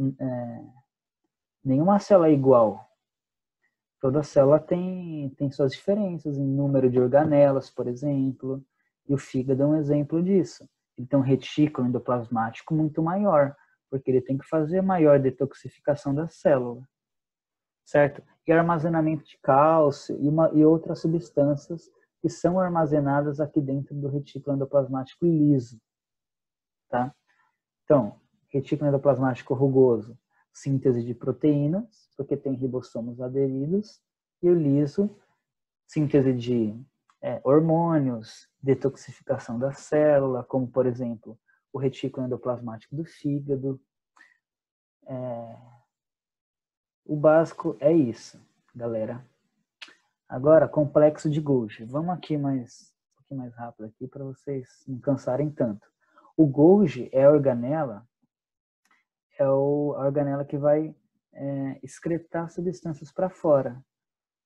Speaker 1: nenhuma célula é igual. Toda célula tem suas diferenças em número de organelas, por exemplo, e o fígado é um exemplo disso. Ele tem um retículo endoplasmático muito maior, porque ele tem que fazer maior detoxificação da célula, certo? E armazenamento de cálcio e outras substâncias que são armazenadas aqui dentro do retículo endoplasmático liso, tá? Então, retículo endoplasmático rugoso, síntese de proteínas, porque tem ribossomos aderidos, e o liso, síntese de hormônios, detoxificação da célula, como, por exemplo, o retículo endoplasmático do fígado. O básico é isso, galera. Agora, complexo de Golgi. Vamos aqui um pouquinho mais rápido aqui para vocês não cansarem tanto. O Golgi é a organela que vai excretar substâncias para fora.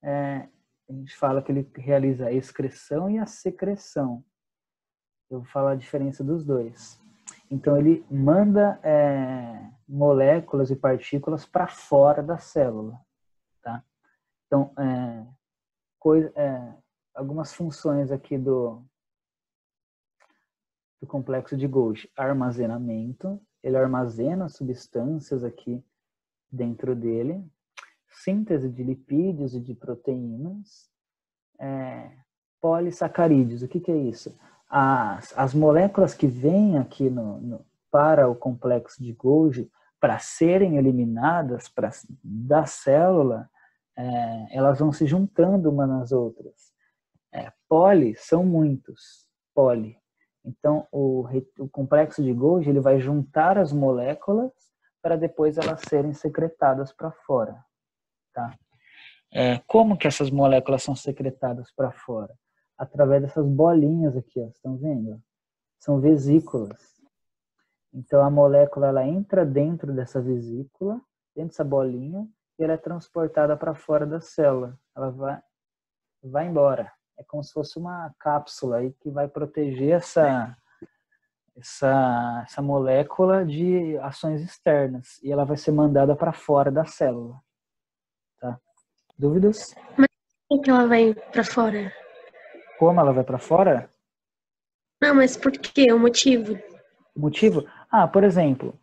Speaker 1: A gente fala que ele realiza a excreção e a secreção. Eu vou falar a diferença dos dois. Então, ele manda moléculas e partículas para fora da célula, tá? Então, algumas funções aqui do complexo de Golgi: armazenamento, ele armazena substâncias aqui dentro dele, síntese de lipídios e de proteínas, polissacarídeos. O que é isso? As moléculas que vêm aqui para o complexo de Golgi, para serem eliminadas da célula, elas vão se juntando umas nas outras. Poli são muitos, poli. Então, o complexo de Golgi ele vai juntar as moléculas para depois elas serem secretadas para fora. Tá? Como que essas moléculas são secretadas para fora? Através dessas bolinhas aqui, ó, estão vendo? São vesículas. Então, a molécula ela entra dentro dessa vesícula, dentro dessa bolinha, e ela é transportada para fora da célula. Ela vai embora. É como se fosse uma cápsula aí que vai proteger essa molécula de ações externas. E ela vai ser mandada para fora da célula. Tá? Dúvidas?
Speaker 3: Mas por que ela vai pra fora?
Speaker 1: Como ela vai para fora?
Speaker 3: Não, mas por quê? O motivo?
Speaker 1: O motivo? Por exemplo,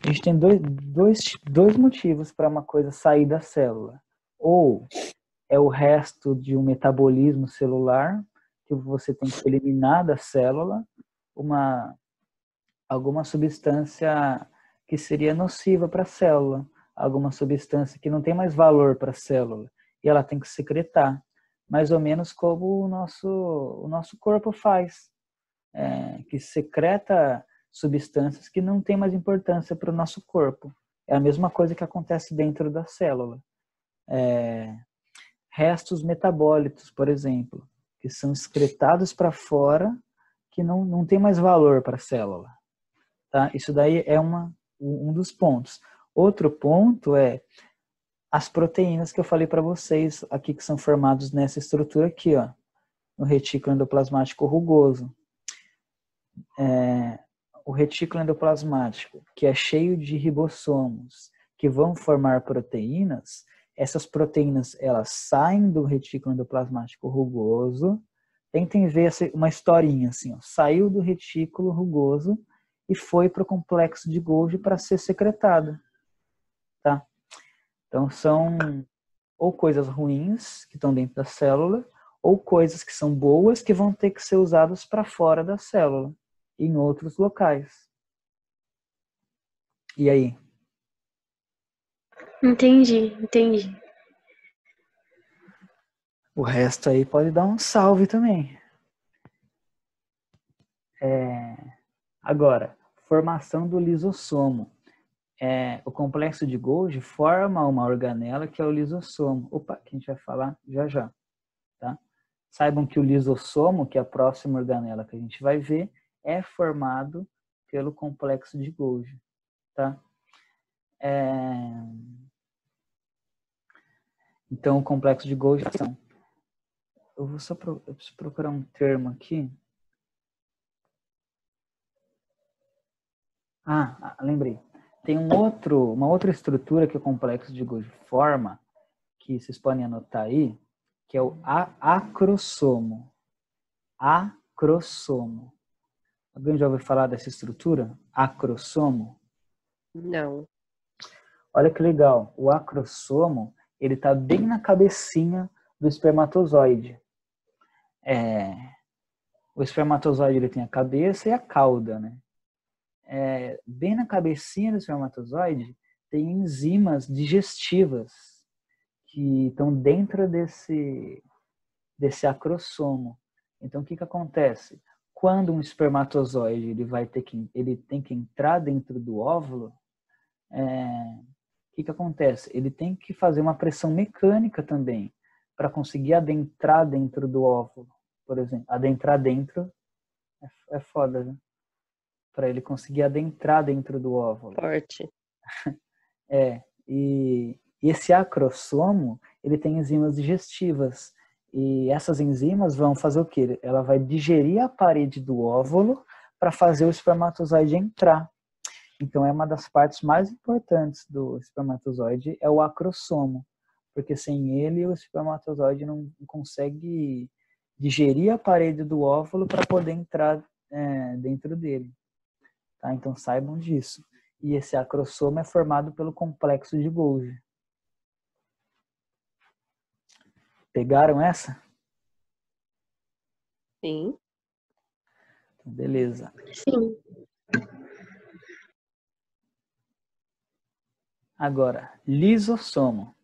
Speaker 1: a gente tem dois motivos para uma coisa sair da célula. Ou é o resto de um metabolismo celular, que você tem que eliminar da célula, alguma substância que seria nociva para a célula, alguma substância que não tem mais valor para a célula, e ela tem que secretar, mais ou menos como o nosso corpo faz, que secreta substâncias que não têm mais importância para o nosso corpo. É a mesma coisa que acontece dentro da célula. Restos metabólitos, por exemplo, que são excretados para fora, que não tem mais valor para a célula. Tá? Isso daí é um dos pontos. Outro ponto é as proteínas que eu falei para vocês aqui, que são formadas nessa estrutura aqui, ó, no retículo endoplasmático rugoso. O retículo endoplasmático, que é cheio de ribossomos, que vão formar proteínas. Essas proteínas, elas saem do retículo endoplasmático rugoso. Tentem ver uma historinha assim, ó. Saiu do retículo rugoso e foi para o complexo de Golgi para ser secretada. Tá? Então, são ou coisas ruins que estão dentro da célula, ou coisas que são boas que vão ter que ser usadas para fora da célula, em outros locais. E aí?
Speaker 3: Entendi.
Speaker 1: O resto aí pode dar um salve também. Agora, formação do lisossomo. O complexo de Golgi forma uma organela que é o lisossomo. Opa, que a gente vai falar já. Tá? Saibam que o lisossomo, que é a próxima organela que a gente vai ver, é formado pelo complexo de Golgi. Tá? Então, o complexo de Golgi... Eu preciso procurar um termo aqui. Lembrei. Tem uma outra estrutura que o complexo de Golgi forma, que vocês podem anotar aí, que é o acrossomo. Acrossomo. Alguém já ouviu falar dessa estrutura? Acrossomo?
Speaker 2: Não.
Speaker 1: Olha que legal. O acrossomo, ele está bem na cabecinha do espermatozoide. O espermatozoide ele tem a cabeça e a cauda, né? Bem na cabecinha do espermatozoide tem enzimas digestivas que estão dentro desse acrossomo. Então, o que acontece? Quando um espermatozoide ele tem que entrar dentro do óvulo, o que acontece? Ele tem que fazer uma pressão mecânica também para conseguir adentrar dentro do óvulo, por exemplo. Adentrar dentro é foda, né? Para ele conseguir adentrar dentro do óvulo.
Speaker 2: Forte.
Speaker 1: E esse acrossomo, ele tem enzimas digestivas. E essas enzimas vão fazer o quê? Ela vai digerir a parede do óvulo para fazer o espermatozoide entrar. Então, é uma das partes mais importantes do espermatozoide, é o acrossomo. Porque sem ele, o espermatozoide não consegue digerir a parede do óvulo para poder entrar dentro dele. Tá? Então, saibam disso. E esse acrosoma é formado pelo complexo de Golgi. Pegaram essa?
Speaker 2: Sim.
Speaker 1: Beleza.
Speaker 3: Sim.
Speaker 1: Agora, lisossomo.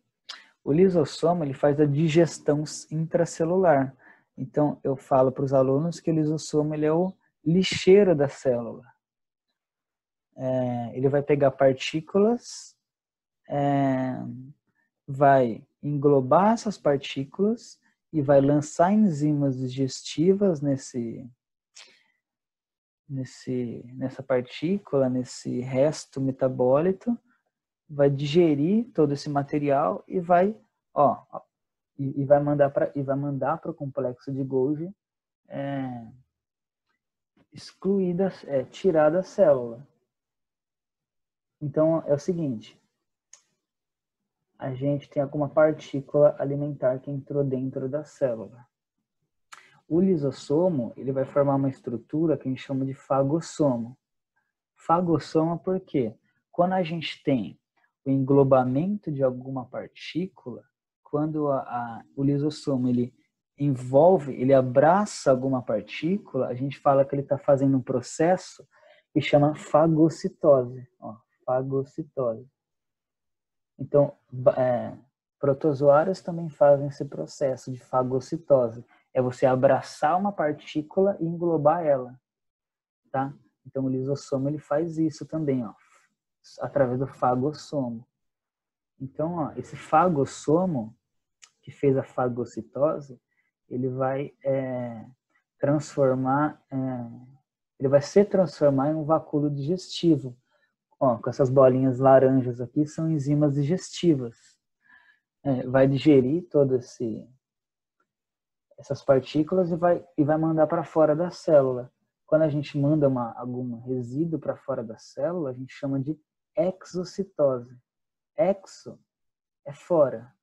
Speaker 1: O lisossomo ele faz a digestão intracelular. Então, eu falo para os alunos que o lisossomo ele é o lixeiro da célula. Ele vai pegar partículas, vai englobar essas partículas e vai lançar enzimas digestivas nessa partícula, nesse resto metabólito, vai digerir todo esse material e vai mandar para o complexo de Golgi tirar da célula. Então é o seguinte, a gente tem alguma partícula alimentar que entrou dentro da célula. O lisossomo ele vai formar uma estrutura que a gente chama de fagossomo. Fagossomo por quê? Quando a gente tem o englobamento de alguma partícula, quando o lisossomo ele envolve, ele abraça alguma partícula, a gente fala que ele está fazendo um processo que chama fagocitose. Fagocitose. Então, protozoários também fazem esse processo de fagocitose. É você abraçar uma partícula e englobar ela, tá? Então, o lisossomo ele faz isso também, através do fagossomo. Então, esse fagossomo que fez a fagocitose, ele vai se transformar em um vacúolo digestivo. Com essas bolinhas laranjas aqui são enzimas digestivas. Vai digerir todas essas partículas e vai mandar para fora da célula. Quando a gente manda algum resíduo para fora da célula, a gente chama de exocitose. Exo é fora.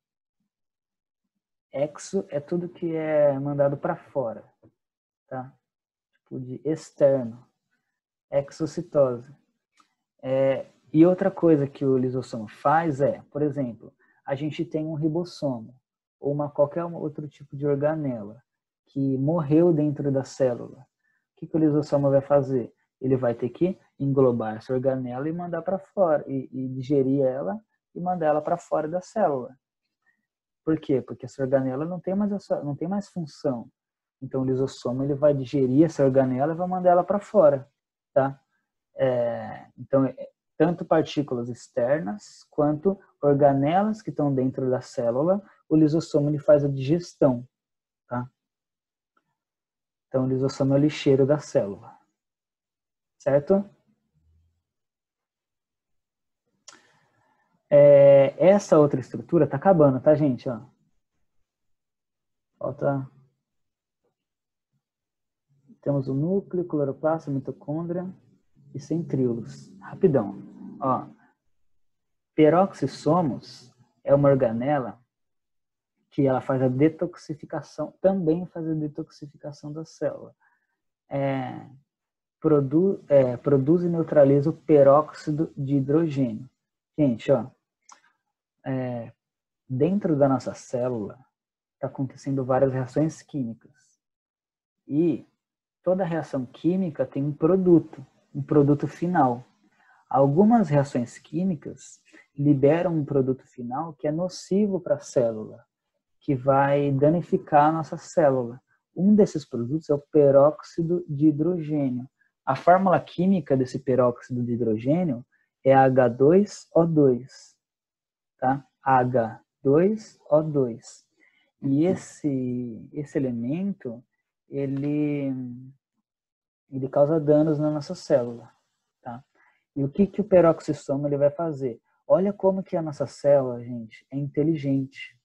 Speaker 1: Exo é tudo que é mandado para fora, tá? Tipo de externo. Exocitose. E outra coisa que o lisossomo faz por exemplo, a gente tem um ribossomo ou qualquer outro tipo de organela que morreu dentro da célula. O que o lisossomo vai fazer? Ele vai ter que englobar essa organela e mandar para fora, e digerir ela e mandar ela para fora da célula. Por quê? Porque essa organela não tem mais função. Então o lisossomo ele vai digerir essa organela e vai mandar ela para fora, tá? Então, tanto partículas externas quanto organelas que estão dentro da célula, o lisossomo ele faz a digestão, tá? Então, o lisossomo é o lixeiro da célula, certo? Essa outra estrutura está acabando, tá, gente? Falta... Temos o núcleo, cloroplasto, mitocôndria e centríolos. Rapidão. Peroxissomos é uma organela que ela faz a detoxificação, também faz a detoxificação da célula. Produz e neutraliza o peróxido de hidrogênio. Gente, dentro da nossa célula está acontecendo várias reações químicas. E toda reação química tem um produto final. Algumas reações químicas liberam um produto final que é nocivo para a célula, que vai danificar a nossa célula. Um desses produtos é o peróxido de hidrogênio. A fórmula química desse peróxido de hidrogênio é H2O2, tá? H2O2. E esse elemento, ele causa danos na nossa célula, tá? E o que o peroxissomo ele vai fazer? Olha como que a nossa célula, gente, é inteligente.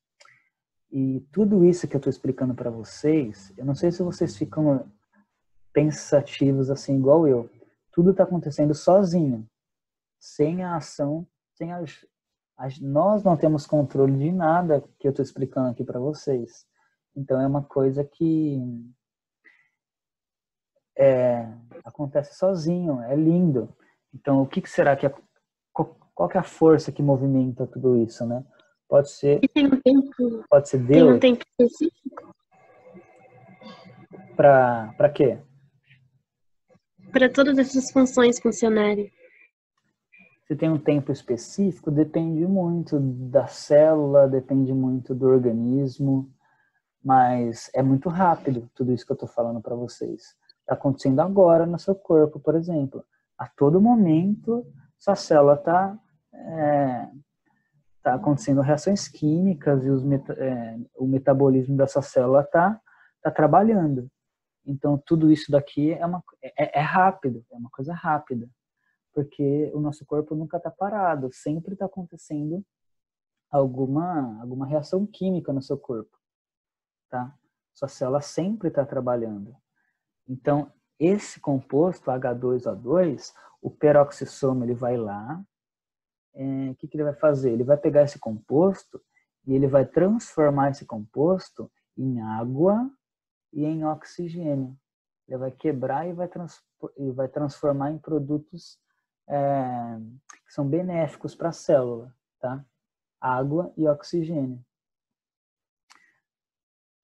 Speaker 1: E tudo isso que eu estou explicando para vocês, eu não sei se vocês ficam pensativos assim igual eu. Tudo está acontecendo sozinho, sem a ação, nós não temos controle de nada que eu estou explicando aqui para vocês. Então é uma coisa que acontece sozinho, é lindo. Então o que será que Qual que é a força que movimenta tudo isso, né? Pode ser
Speaker 3: E tem um
Speaker 1: Deus.
Speaker 3: tempo específico
Speaker 1: Para quê?
Speaker 3: para todas essas funções funcionarem.
Speaker 1: Se tem um tempo específico, depende muito da célula, depende muito do organismo, mas é muito rápido tudo isso que eu estou falando para vocês. Está acontecendo agora no seu corpo, por exemplo. A todo momento, sua célula está acontecendo reações químicas e o metabolismo dessa célula está trabalhando. Então, tudo isso daqui é rápido, é uma coisa rápida. Porque o nosso corpo nunca está parado, sempre está acontecendo alguma reação química no seu corpo, tá? Sua célula sempre está trabalhando. Então, esse composto H2O2, o peroxissomo, ele vai lá, o que ele vai fazer? Ele vai pegar esse composto e ele vai transformar esse composto em água e em oxigênio. Ele vai quebrar e vai transformar em produtos que são benéficos para a célula, tá? Água e oxigênio.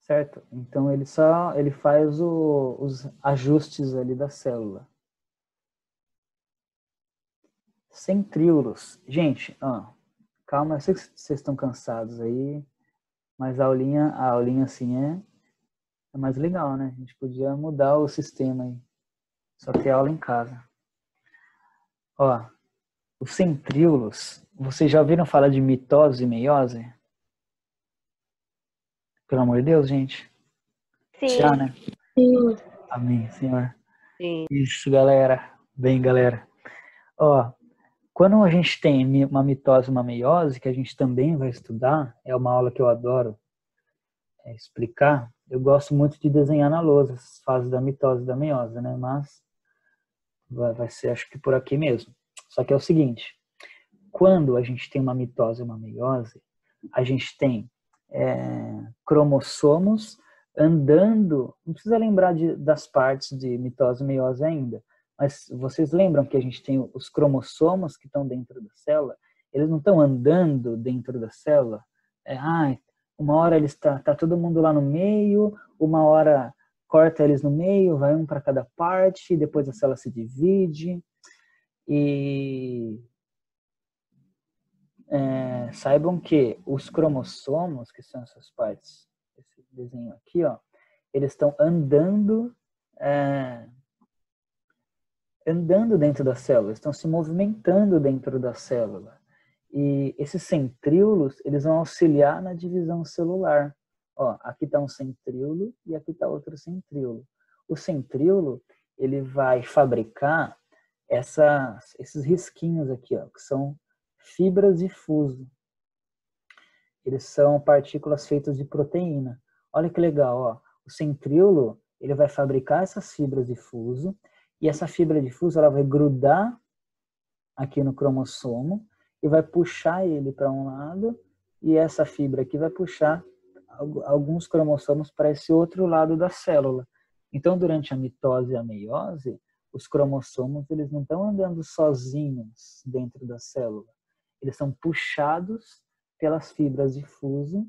Speaker 1: Certo? Então ele faz os ajustes ali da célula. Centríolos. Gente, calma, eu sei que vocês estão cansados aí, mas a aulinha assim é mais legal, né? A gente podia mudar o sistema aí. Só ter aula em casa. Os centríolos, vocês já ouviram falar de mitose e meiose? Pelo amor de Deus, gente.
Speaker 4: Sim.
Speaker 1: Já, né?
Speaker 3: Sim.
Speaker 1: Amém, Senhor.
Speaker 2: Sim.
Speaker 1: Isso, galera. Bem, galera. Quando a gente tem uma mitose e uma meiose, que a gente também vai estudar, é uma aula que eu adoro explicar, eu gosto muito de desenhar na lousa as fases da mitose e da meiose, né? Mas vai ser, acho que por aqui mesmo. Só que é o seguinte, quando a gente tem uma mitose e uma meiose, a gente tem cromossomos andando, não precisa lembrar das partes de mitose e meiose ainda, mas vocês lembram que a gente tem os cromossomos que estão dentro da célula? Eles não estão andando dentro da célula? Uma hora eles tá todo mundo lá no meio, uma hora corta eles no meio, vai um para cada parte, depois a célula se divide. E saibam que os cromossomos, que são essas partes, esse desenho aqui, eles estão andando dentro da célula, estão se movimentando dentro da célula. E esses centríolos, eles vão auxiliar na divisão celular. Aqui está um centríolo e aqui está outro centríolo. O centríolo, ele vai fabricar esses risquinhos aqui, que são fibras de fuso. Eles são partículas feitas de proteína. Olha que legal, o centríolo, ele vai fabricar essas fibras de fuso, e essa fibra de fuso ela vai grudar aqui no cromossomo e vai puxar ele para um lado, e essa fibra aqui vai puxar alguns cromossomos para esse outro lado da célula. Então, durante a mitose e a meiose, os cromossomos eles não estão andando sozinhos dentro da célula. Eles são puxados pelas fibras de fuso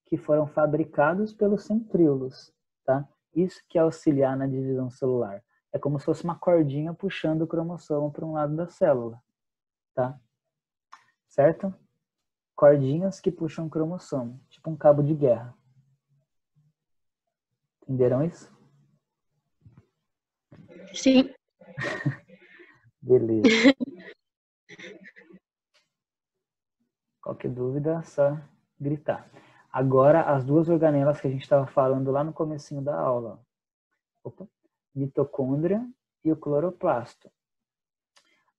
Speaker 1: que foram fabricados pelos centríolos, tá? Isso que é auxiliar na divisão celular. É como se fosse uma cordinha puxando o cromossomo para um lado da célula, tá? Certo? Cordinhas que puxam o cromossomo, tipo um cabo de guerra. Entenderam isso?
Speaker 3: Sim.
Speaker 1: Beleza. Qualquer dúvida, é só gritar. Agora, as duas organelas que a gente estava falando lá no comecinho da aula. Mitocôndria e o cloroplasto.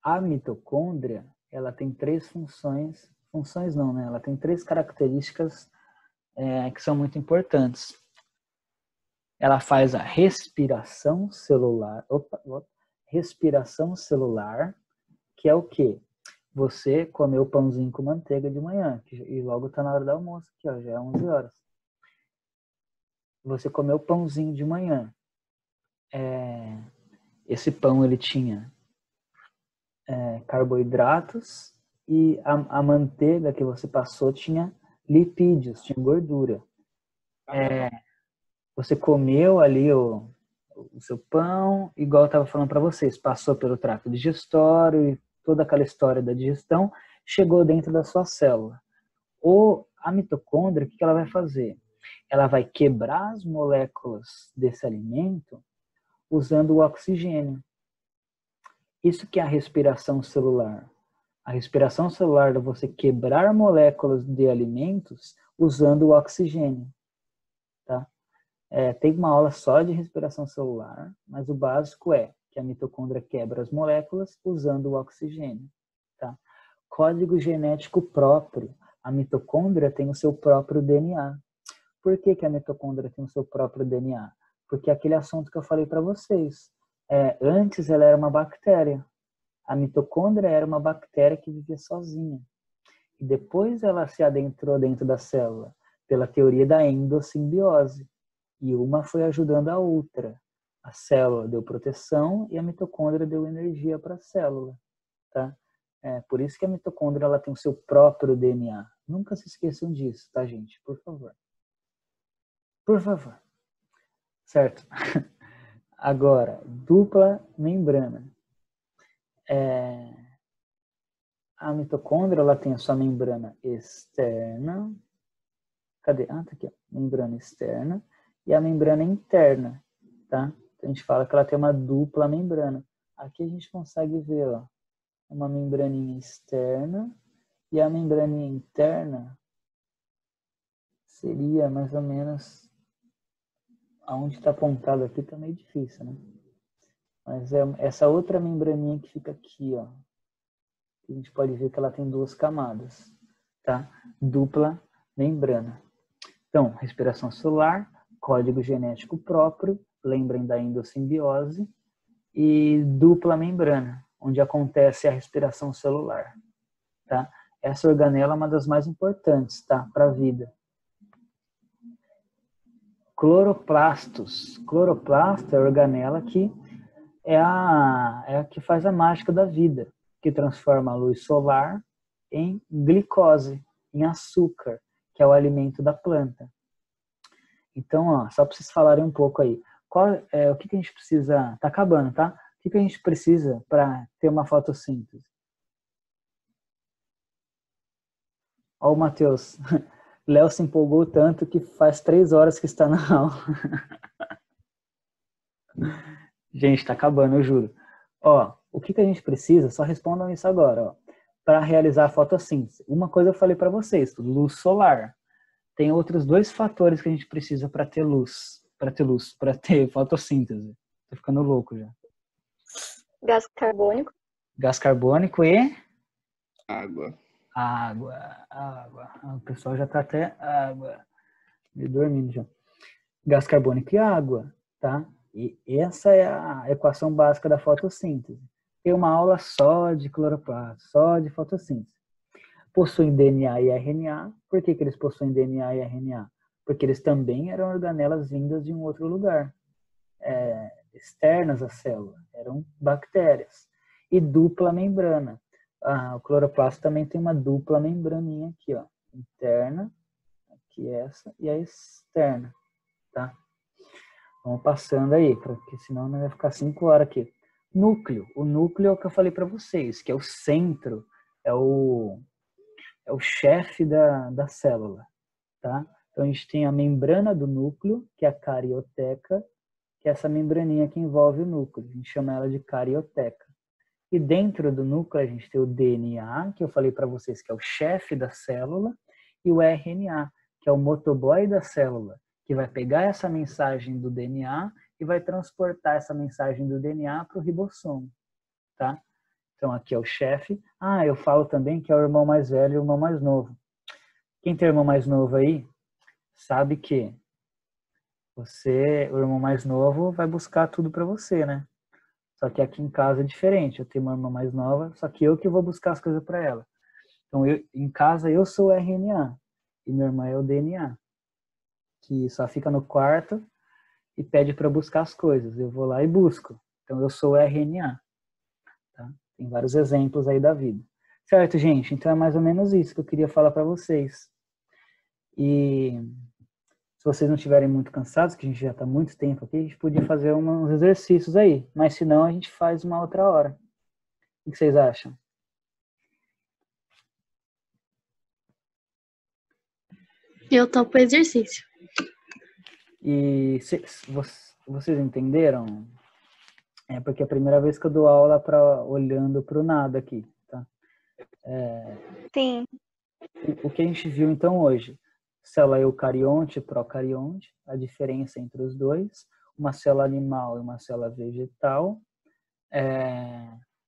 Speaker 1: A mitocôndria, ela tem 3 funções. Funções não, né? Ela tem 3 características que são muito importantes. Ela faz a respiração celular. Respiração celular, que é o quê? Você comeu pãozinho com manteiga de manhã, e logo está na hora do almoço, aqui, já é 11 horas. Você comeu pãozinho de manhã. Esse pão, ele tinha carboidratos e a manteiga que você passou tinha lipídios, tinha gordura. Você comeu ali o seu pão, igual eu estava falando para vocês, passou pelo trato digestório e toda aquela história da digestão, chegou dentro da sua célula. A mitocôndria, o que ela vai fazer? Ela vai quebrar as moléculas desse alimento usando o oxigênio. Isso que é a respiração celular. A respiração celular é você quebrar moléculas de alimentos usando o oxigênio. Tá? Tem uma aula só de respiração celular, mas o básico é que a mitocôndria quebra as moléculas usando o oxigênio. Tá? Código genético próprio. A mitocôndria tem o seu próprio DNA. Por que a mitocôndria tem o seu próprio DNA? Porque é aquele assunto que eu falei para vocês. Antes ela era uma bactéria. A mitocôndria era uma bactéria que vivia sozinha. E depois ela se adentrou dentro da célula, pela teoria da endossimbiose. E uma foi ajudando a outra. A célula deu proteção e a mitocôndria deu energia para a célula. Tá? Por isso que a mitocôndria ela tem o seu próprio DNA. Nunca se esqueçam disso, tá, gente? Por favor. Por favor. Certo? Agora, dupla membrana. A mitocôndria ela tem a sua membrana externa. Cadê? Tá aqui, ó. Membrana externa e a membrana interna, tá? Então, a gente fala que ela tem uma dupla membrana. Aqui a gente consegue ver, ó, uma membraninha externa e a membraninha interna seria mais ou menos aonde está apontado aqui, tá meio difícil, né? Mas é essa outra membraninha que fica aqui, ó. A gente pode ver que ela tem duas camadas, tá? Dupla membrana. Então, respiração celular, código genético próprio, lembrem da endossimbiose, e dupla membrana, onde acontece a respiração celular, tá? Essa organela é uma das mais importantes, tá? Para a vida. Cloroplastos. Cloroplasto é a organela que é a que faz a mágica da vida, que transforma a luz solar em glicose, em açúcar, que é o alimento da planta. Então, ó, só para vocês falarem um pouco aí. O que a gente precisa... Tá acabando, tá? O que a gente precisa para ter uma fotossíntese? Ó o Matheus. Léo se empolgou tanto que faz 3 horas que está na aula. Gente, tá acabando, eu juro. Ó, o que a gente precisa? Só respondam isso agora, ó. Para realizar a fotossíntese. Uma coisa eu falei para vocês, luz solar. Tem outros 2 fatores que a gente precisa para ter luz, para ter fotossíntese. Tô ficando louco já.
Speaker 4: Gás carbônico.
Speaker 1: Gás carbônico e
Speaker 5: Água.
Speaker 1: Água. O pessoal já tá até me dormindo já. Gás carbônico e água, tá? E essa é a equação básica da fotossíntese. Tem uma aula só de cloroplasto, só de fotossíntese. Possuem DNA e RNA. Por que eles possuem DNA e RNA? Porque eles também eram organelas vindas de um outro lugar. Externas à célula. Eram bactérias. E dupla membrana. O cloroplasto também tem uma dupla membraninha aqui, ó. Interna, aqui essa, e a externa, tá? Vamos passando aí, porque senão não vai ficar 5 horas aqui. Núcleo. O núcleo é o que eu falei para vocês, que é o centro, é o chefe da célula, tá? Então a gente tem a membrana do núcleo, que é a carioteca, que é essa membraninha que envolve o núcleo. A gente chama ela de carioteca. E dentro do núcleo a gente tem o DNA, que eu falei para vocês que é o chefe da célula, e o RNA, que é o motoboy da célula, que vai pegar essa mensagem do DNA e vai transportar essa mensagem do DNA para o ribossomo, tá? Então aqui é o chefe. Eu falo também que é o irmão mais velho e o irmão mais novo. Quem tem irmão mais novo aí, sabe que o irmão mais novo, vai buscar tudo para você, né? Só que aqui em casa é diferente. Eu tenho uma irmã mais nova, só que eu que vou buscar as coisas para ela. Então, em casa, eu sou o RNA e minha irmã é o DNA, que só fica no quarto e pede para buscar as coisas. Eu vou lá e busco. Então, eu sou o RNA. Tá? Tem vários exemplos aí da vida. Certo, gente? Então é mais ou menos isso que eu queria falar para vocês. E se vocês não estiverem muito cansados, que a gente já está muito tempo aqui, a gente podia fazer uns exercícios aí. Mas se não, a gente faz uma outra hora. O que vocês acham?
Speaker 3: Eu topo exercício.
Speaker 1: E vocês entenderam? É porque é a primeira vez que eu dou aula olhando para o nada aqui, tá?
Speaker 4: Sim.
Speaker 1: O que a gente viu então hoje? Célula eucarionte e procarionte, a diferença entre os dois, uma célula animal e uma célula vegetal,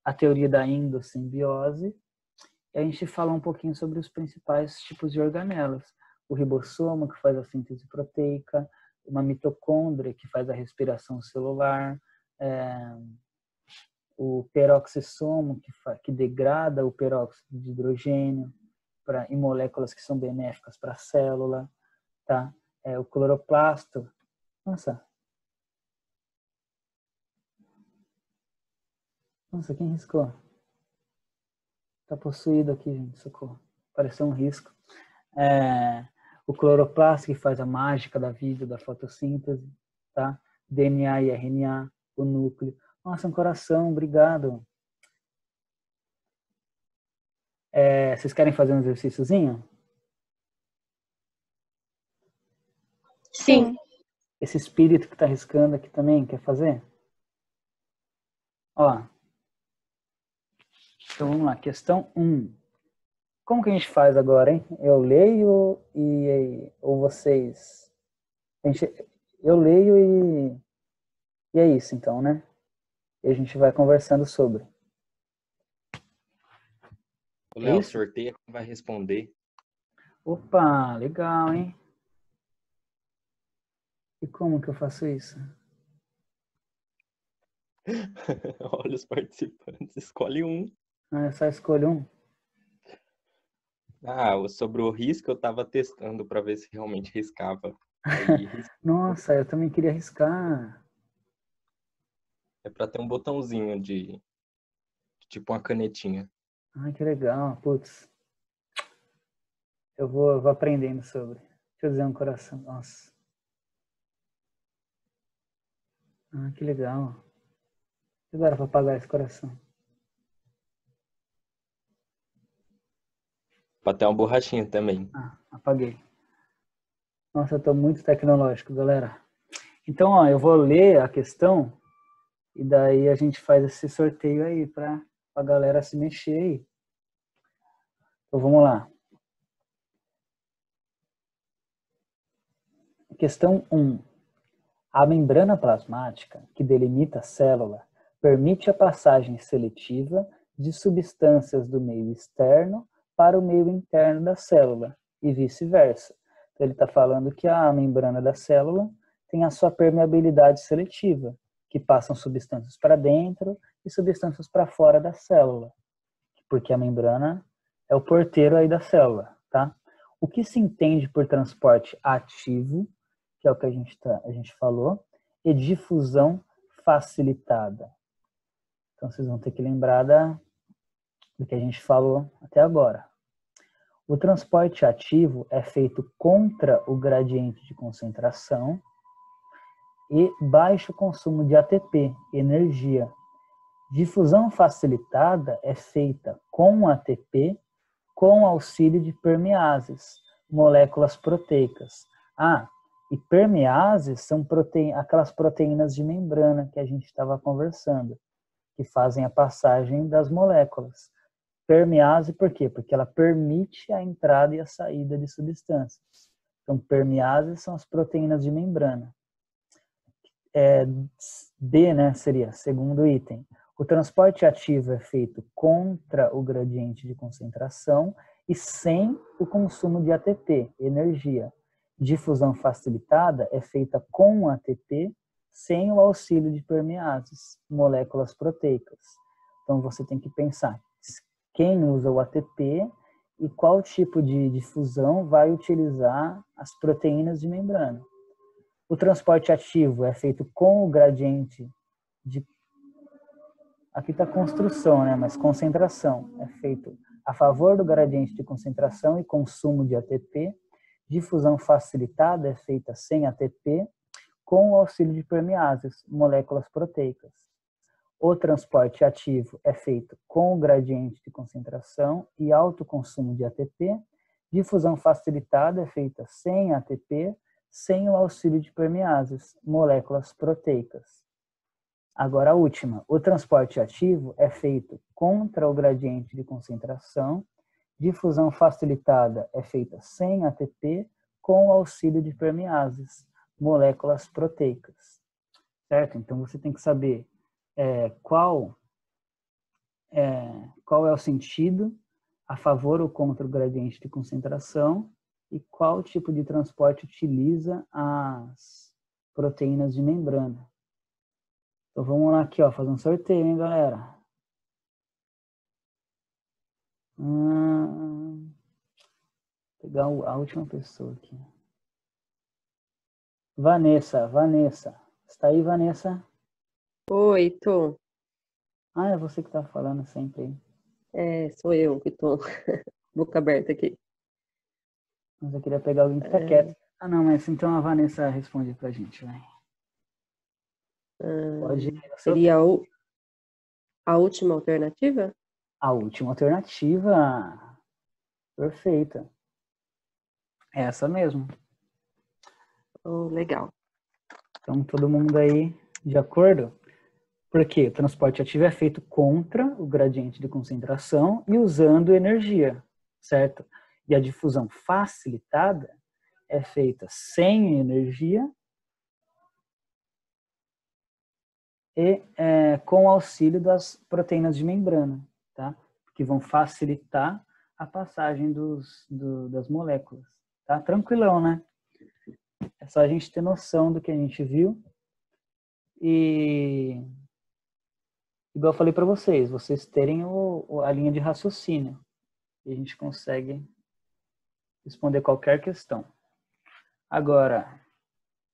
Speaker 1: a teoria da endossimbiose, e a gente fala um pouquinho sobre os principais tipos de organelas. O ribossomo, que faz a síntese proteica, uma mitocôndria, que faz a respiração celular, o peroxissomo, que degrada o peróxido de hidrogênio em moléculas que são benéficas para a célula, tá? O cloroplasto. Nossa, quem riscou? Tá possuído aqui, gente, socorro. Pareceu um risco. O cloroplasto, que faz a mágica da vida, da fotossíntese, tá? DNA e RNA, o núcleo. Nossa, um coração, obrigado. Vocês querem fazer um exercíciozinho?
Speaker 3: Sim.
Speaker 1: Esse espírito que tá riscando aqui também, quer fazer? Ó. Então vamos lá, questão 1. Como que a gente faz agora, hein? Eu leio ou vocês... Eu leio e é isso então, né? E a gente vai conversando sobre.
Speaker 5: O Léo, sorteia quem vai responder.
Speaker 1: Opa, legal, hein? E como que eu faço isso?
Speaker 5: Olha os participantes, escolhe um.
Speaker 1: Eu só escolho um?
Speaker 5: Sobre o risco eu tava testando para ver se realmente riscava. Aí,
Speaker 1: Nossa, eu também queria riscar.
Speaker 5: É para ter um botãozinho de tipo uma canetinha.
Speaker 1: Ai, que legal, putz. Eu vou aprendendo sobre. Deixa eu dizer um coração, nossa. Que legal. E agora para apagar esse coração?
Speaker 5: Pra ter uma borrachinha também.
Speaker 1: Apaguei. Nossa, eu tô muito tecnológico, galera. Então, ó, eu vou ler a questão e daí a gente faz esse sorteio aí pra galera se mexer aí. Então, vamos lá. Questão 1. A membrana plasmática, que delimita a célula, permite a passagem seletiva de substâncias do meio externo para o meio interno da célula e vice-versa. Então, ele está falando que a membrana da célula tem a sua permeabilidade seletiva, que passam substâncias para dentro e substâncias para fora da célula, porque a membrana é o porteiro aí da célula, tá? O que se entende por transporte ativo, que é o que a gente falou, e difusão facilitada. Então, vocês vão ter que lembrar do que a gente falou até agora. O transporte ativo é feito contra o gradiente de concentração e baixo consumo de ATP, energia. Difusão facilitada é feita com ATP com auxílio de permeases, moléculas proteicas. E permeases são aquelas proteínas de membrana que a gente estava conversando, que fazem a passagem das moléculas. Permease por quê? Porque ela permite a entrada e a saída de substâncias. Então, permeases são as proteínas de membrana. D, né, seria segundo item. O transporte ativo é feito contra o gradiente de concentração e sem o consumo de ATP, energia. Difusão facilitada é feita com ATP sem o auxílio de permeases, moléculas proteicas. Então, você tem que pensar quem usa o ATP e qual tipo de difusão vai utilizar as proteínas de membrana. O transporte ativo é feito com o gradiente de... Aqui está construção, né? Mas concentração é feito A favor do gradiente de concentração e consumo de ATP, difusão facilitada é feita sem ATP, com o auxílio de permeases, moléculas proteicas. O transporte ativo é feito com o gradiente de concentração e alto consumo de ATP. Difusão facilitada é feita sem ATP, sem o auxílio de permeases, moléculas proteicas. Agora a última. O transporte ativo é feito contra o gradiente de concentração. Difusão facilitada é feita sem ATP, com o auxílio de permeases, moléculas proteicas. Certo? Então você tem que saber qual é o sentido a favor ou contra o gradiente de concentração e qual tipo de transporte utiliza as proteínas de membrana. Então vamos lá aqui, ó, fazer um sorteio, hein, galera? Pegar a última pessoa aqui. Vanessa. Está aí, Vanessa?
Speaker 6: Oi, tô.
Speaker 1: Ah, é você que tá falando sempre aí.
Speaker 6: Sou eu que tô. Boca aberta aqui.
Speaker 1: Mas eu queria pegar alguém que tá quieto. Ah, não, mas então a Vanessa responde pra gente, vai. Pode ir.
Speaker 6: Seria a última alternativa?
Speaker 1: A última alternativa. Perfeita. Essa mesmo.
Speaker 6: Oh, legal.
Speaker 1: Então, todo mundo aí de acordo? Porque o transporte ativo é feito contra o gradiente de concentração e usando energia, certo? E a difusão facilitada é feita sem energia e com o auxílio das proteínas de membrana, tá? Que vão facilitar a passagem das moléculas, tá? Tranquilão, né? É só a gente ter noção do que a gente viu. E, igual eu falei para vocês terem a linha de raciocínio. E a gente consegue responder qualquer questão. Agora,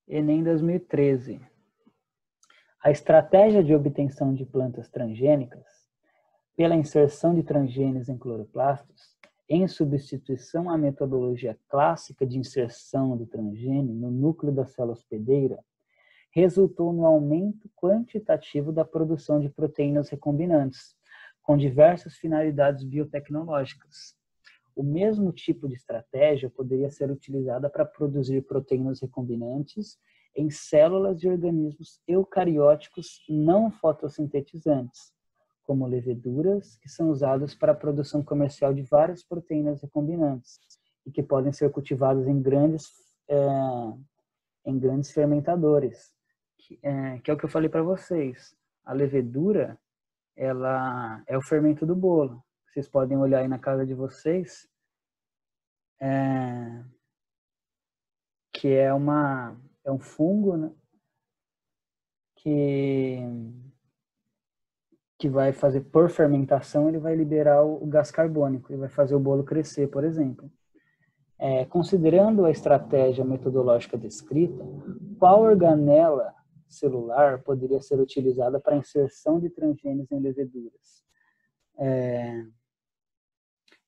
Speaker 1: Enem 2013. A estratégia de obtenção de plantas transgênicas pela inserção de transgênios em cloroplastos, em substituição à metodologia clássica de inserção do transgênio no núcleo da célula hospedeira, resultou no aumento quantitativo da produção de proteínas recombinantes, com diversas finalidades biotecnológicas. O mesmo tipo de estratégia poderia ser utilizada para produzir proteínas recombinantes em células de organismos eucarióticos não fotossintetizantes, como leveduras, que são usadas para a produção comercial de várias proteínas recombinantes e que podem ser cultivadas em grandes fermentadores, que é o que eu falei para vocês. A levedura, ela é o fermento do bolo. Vocês podem olhar aí na casa de vocês, que é um fungo, né, que vai fazer, por fermentação, ele vai liberar o gás carbônico, ele vai fazer o bolo crescer, por exemplo. Considerando a estratégia metodológica descrita, qual organela celular poderia ser utilizada para a inserção de transgênios em leveduras?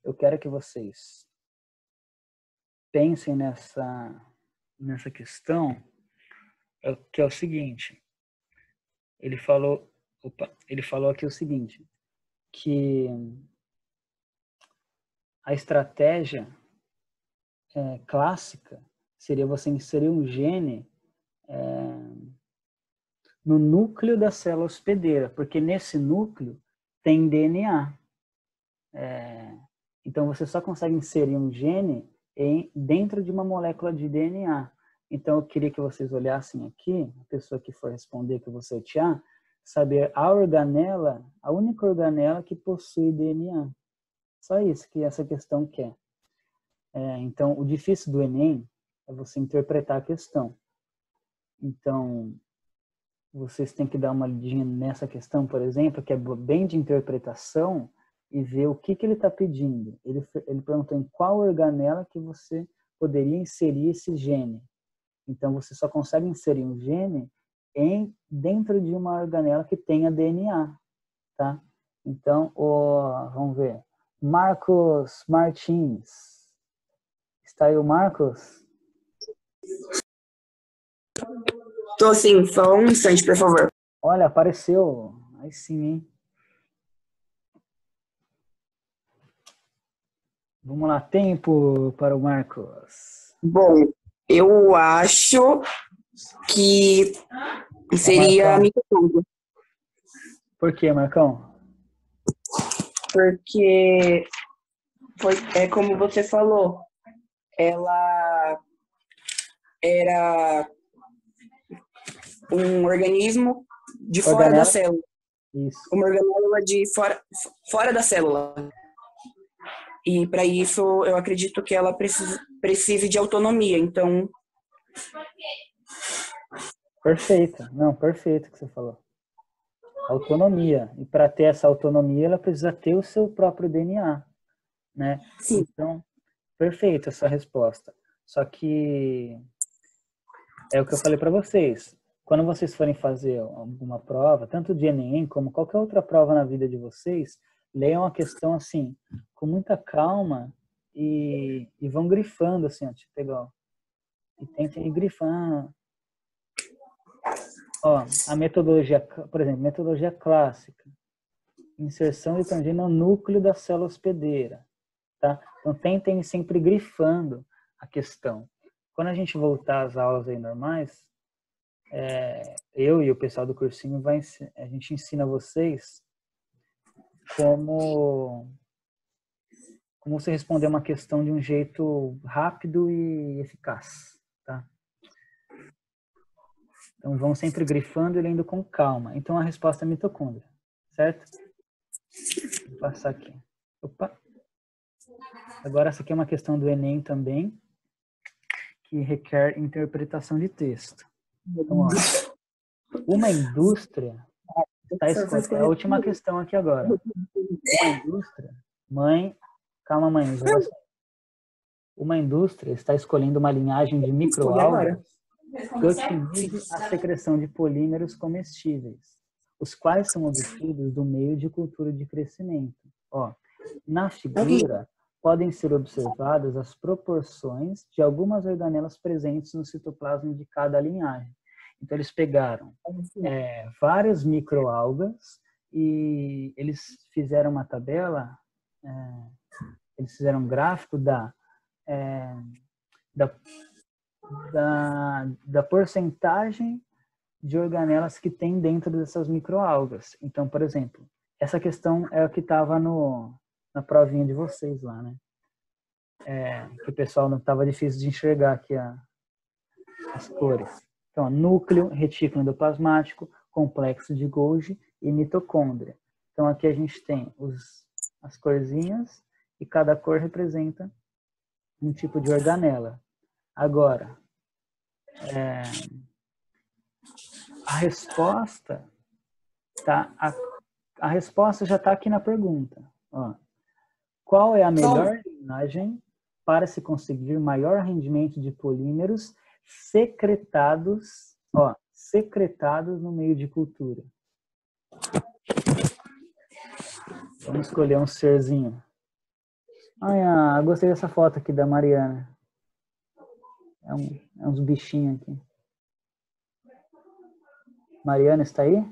Speaker 1: Eu quero que vocês pensem nessa questão, que é o seguinte. Ele falou aqui o seguinte, que a estratégia clássica seria você inserir um gene no núcleo da célula hospedeira, porque nesse núcleo tem DNA. Então você só consegue inserir um gene dentro de uma molécula de DNA. Então eu queria que vocês olhassem aqui, a pessoa que for responder, que eu vou sortear, saber a única organela que possui DNA. Só isso que essa questão quer. Então, o difícil do Enem é você interpretar a questão. Então, vocês têm que dar uma lidinha nessa questão, por exemplo, que é bem de interpretação, e ver o que ele está pedindo. Ele perguntou em qual organela que você poderia inserir esse gene. Então, você só consegue inserir um gene dentro de uma organela que tenha DNA, tá? Então, vamos ver. Marcos Martins. Está aí o Marcos?
Speaker 7: Tô sim, só um instante, por favor.
Speaker 1: Olha, apareceu. Aí sim, hein? Vamos lá, tempo para o Marcos.
Speaker 7: Bom, eu acho que seria a
Speaker 1: Marcão.
Speaker 7: mitocôndria,
Speaker 1: Por quê, Marcão?
Speaker 7: porque é como você falou, ela era um organismo de fora da
Speaker 1: Organela?
Speaker 7: célula,
Speaker 1: Isso.
Speaker 7: uma organela de fora da célula. E para isso eu acredito que ela precise de autonomia. Então,
Speaker 1: Perfeito. Não, perfeito o que você falou. Autonomia. E para ter essa autonomia, ela precisa ter o seu próprio DNA, né?
Speaker 7: sim.
Speaker 1: Então, perfeita essa resposta. Só que é o que eu falei para vocês. Quando vocês forem fazer alguma prova, tanto de Enem como qualquer outra prova na vida de vocês, leiam a questão assim, com muita calma e vão grifando assim, ó, tipo, pegar, ó, e tentem ir grifando. Ó, a metodologia, por exemplo, metodologia clássica, inserção de transgênio no núcleo da célula hospedeira, tá? Então tentem ir sempre grifando a questão. Quando a gente voltar às aulas aí normais, eu e o pessoal do cursinho a gente ensina vocês como você responder uma questão de um jeito rápido e eficaz, tá? Então vão sempre grifando e lendo com calma. Então a resposta é mitocôndria, certo? Vou passar aqui. Opa. Agora essa aqui é uma questão do Enem também, que requer interpretação de texto. Então, ó, uma indústria está escolhendo. É a última questão aqui agora. Uma indústria, mãe, calma mãe, uma indústria está escolhendo uma linhagem de microalgas que otimize a secreção de polímeros comestíveis, os quais são obtidos do meio de cultura de crescimento. Ó, na figura, podem ser observadas as proporções de algumas organelas presentes no citoplasma de cada linhagem. Então, eles pegaram várias microalgas e eles fizeram uma tabela, eles fizeram um gráfico da porcentagem de organelas que tem dentro dessas microalgas. Então, por exemplo, essa questão é o que estava na provinha de vocês lá, né? Que o pessoal não estava difícil de enxergar aqui as cores. Então, núcleo, retículo endoplasmático, complexo de Golgi e mitocôndria. Então, aqui a gente tem as corzinhas e cada cor representa um tipo de organela. Agora, a resposta a resposta já está aqui na pergunta. Ó, qual é a melhor linhagem para se conseguir maior rendimento de polímeros secretados no meio de cultura? Vamos escolher um serzinho. Gostei dessa foto aqui da Mariana. É uns bichinhos aqui. Mariana, está aí?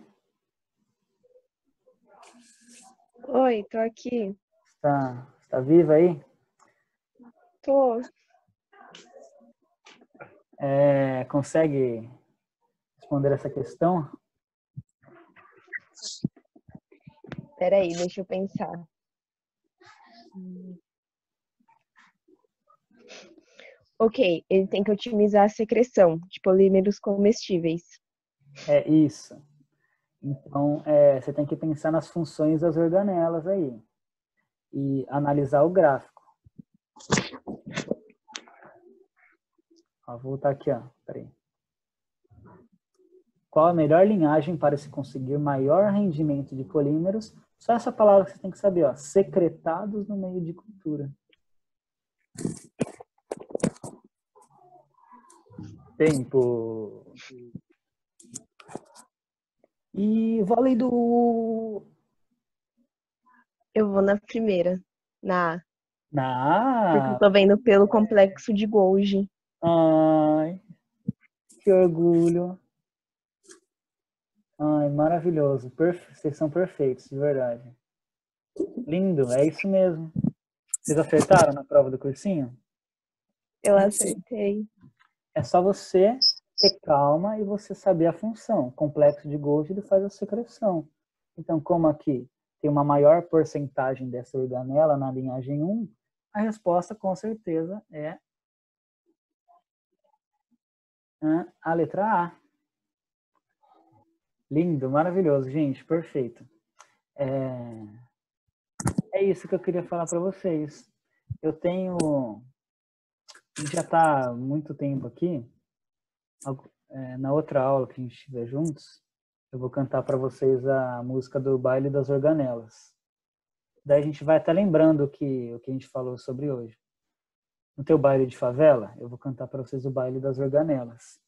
Speaker 2: Oi, tô aqui.
Speaker 1: Está viva aí?
Speaker 2: Tô.
Speaker 1: Consegue responder essa questão?
Speaker 2: Peraí, deixa eu pensar. Ok, ele tem que otimizar a secreção de polímeros comestíveis.
Speaker 1: É isso. Então, você tem que pensar nas funções das organelas aí e analisar o gráfico. Vou voltar aqui, ó. Peraí. Qual a melhor linhagem para se conseguir maior rendimento de polímeros? Só essa palavra que você tem que saber, ó. Secretados no meio de cultura. Tempo. E válido.
Speaker 2: Eu vou na primeira. Na
Speaker 1: Na
Speaker 2: Porque eu tô vendo pelo complexo de Golgi.
Speaker 1: Ai, que orgulho. Ai, maravilhoso. Vocês são perfeitos, de verdade. Lindo, é isso mesmo. Vocês acertaram na prova do cursinho?
Speaker 2: Eu acertei.
Speaker 1: É só você ter calma e você saber a função. Complexo de Golgi, ele faz a secreção. Então, como aqui tem uma maior porcentagem dessa organela na linhagem 1, a resposta com certeza é a letra A. Lindo, maravilhoso, gente, perfeito. É isso que eu queria falar para vocês. A gente já está há muito tempo aqui. Na outra aula que a gente estiver juntos, eu vou cantar para vocês a música do Baile das Organelas. Daí a gente vai estar lembrando o que a gente falou sobre hoje. No teu baile de favela, eu vou cantar para vocês o Baile das Organelas.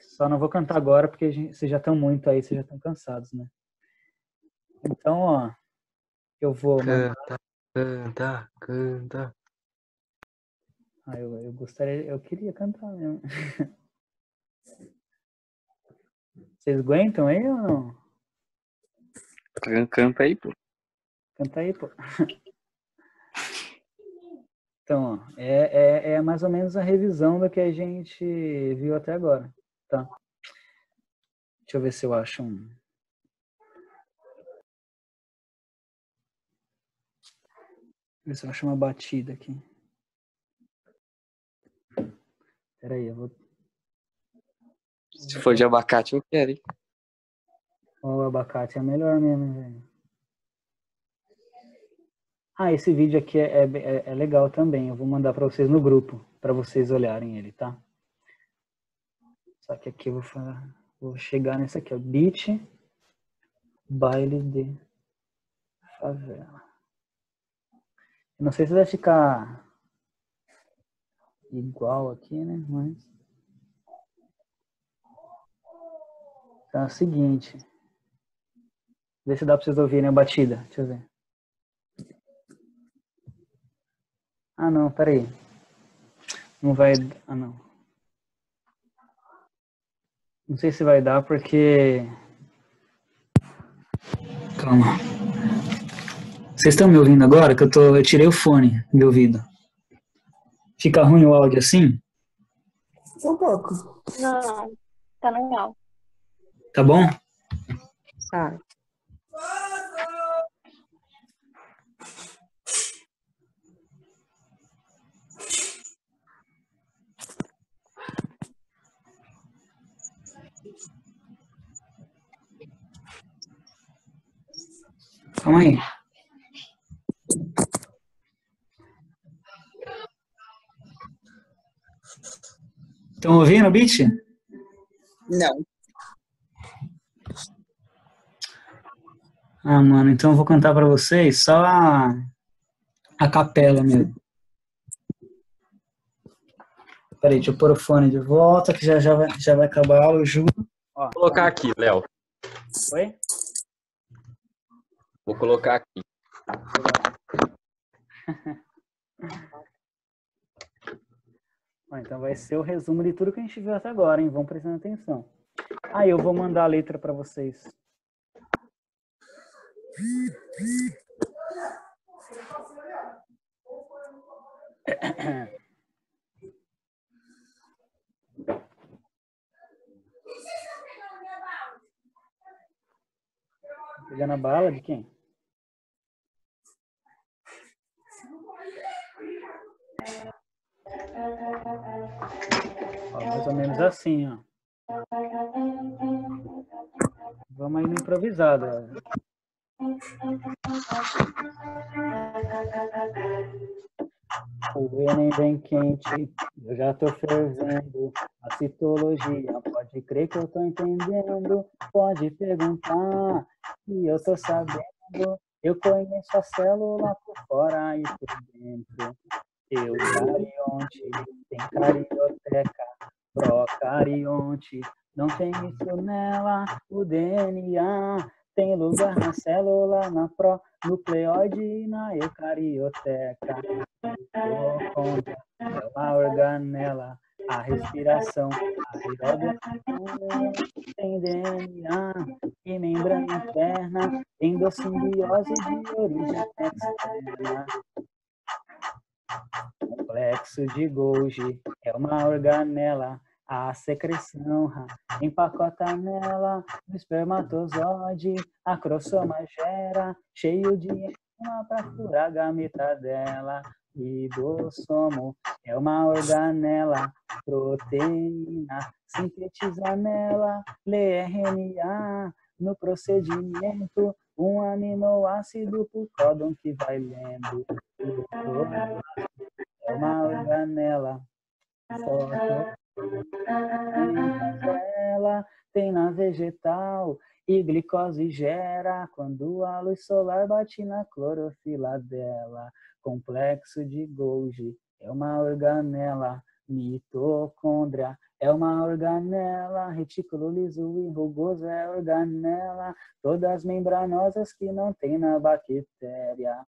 Speaker 1: Só não vou cantar agora porque vocês já estão muito aí, vocês já estão cansados, né? Então, ó, eu vou...
Speaker 5: Canta.
Speaker 1: Eu queria cantar mesmo. Vocês aguentam aí ou não?
Speaker 5: Canta aí, pô.
Speaker 1: Canta aí, pô. Então, ó, é mais ou menos a revisão do que a gente viu até agora, tá? Deixa eu ver se eu acho um... Ver se eu acho uma batida aqui. Peraí, eu vou...
Speaker 5: Se for de abacate, eu quero, hein?
Speaker 1: O abacate é melhor mesmo, velho. Esse vídeo aqui é legal também. Eu vou mandar para vocês no grupo, para vocês olharem ele, tá? Só que aqui eu vou chegar nesse aqui, ó. Beat Baile de Favela. Eu não sei se vai ficar igual aqui, né? Mas... Então é o seguinte. Vê se dá para vocês ouvirem a batida. Deixa eu ver. Não, peraí. Não vai... não. Não sei se vai dar porque... Calma. Vocês estão me ouvindo agora? Que eu tirei o fone do ouvido. Fica ruim o áudio assim?
Speaker 7: Um pouco.
Speaker 4: Não, tá normal.
Speaker 1: Tá bom?
Speaker 6: Tá.
Speaker 1: Calma aí. Estão ouvindo o beat?
Speaker 7: Não.
Speaker 1: Mano, então eu vou cantar pra vocês só a capela mesmo. Peraí, deixa eu pôr o fone de volta, que já vai acabar a aula, eu juro.
Speaker 5: Vou colocar aqui, Léo.
Speaker 1: Oi?
Speaker 5: Vou colocar aqui.
Speaker 1: Então vai ser o resumo de tudo que a gente viu até agora, hein? Vão prestando atenção. Eu vou mandar a letra para vocês. Pegando a bala de quem? Mais ou menos assim, ó. Vamos aí no improvisado. O Enem vem quente, eu já tô fervendo. A citologia, pode crer que eu tô entendendo. Pode perguntar, e eu tô sabendo. Eu conheço a célula por fora e por dentro. Eucarionte, tem carioteca, procarionte, não tem isso nela, o DNA tem lugar na célula, na pronucleóide e na eucarioteca. Mitocôndria é uma organela, a respiração aeróbica tem DNA e membrana interna, endossimbiose de origem externa. Complexo de Golgi é uma organela, a secreção empacota nela o espermatozoide, a crossoma gera, cheio de enzima para furar a gameta dela. Ribossomo é uma organela, proteína, sintetiza nela, lê RNA, no procedimento, um aminoácido por códon que vai lendo. É uma organela, ela tem na vegetal e glicose gera quando a luz solar bate na clorofila dela. Complexo de Golgi é uma organela, mitocôndria é uma organela, retículo liso e rugoso é organela, todas membranosas que não tem na bactéria.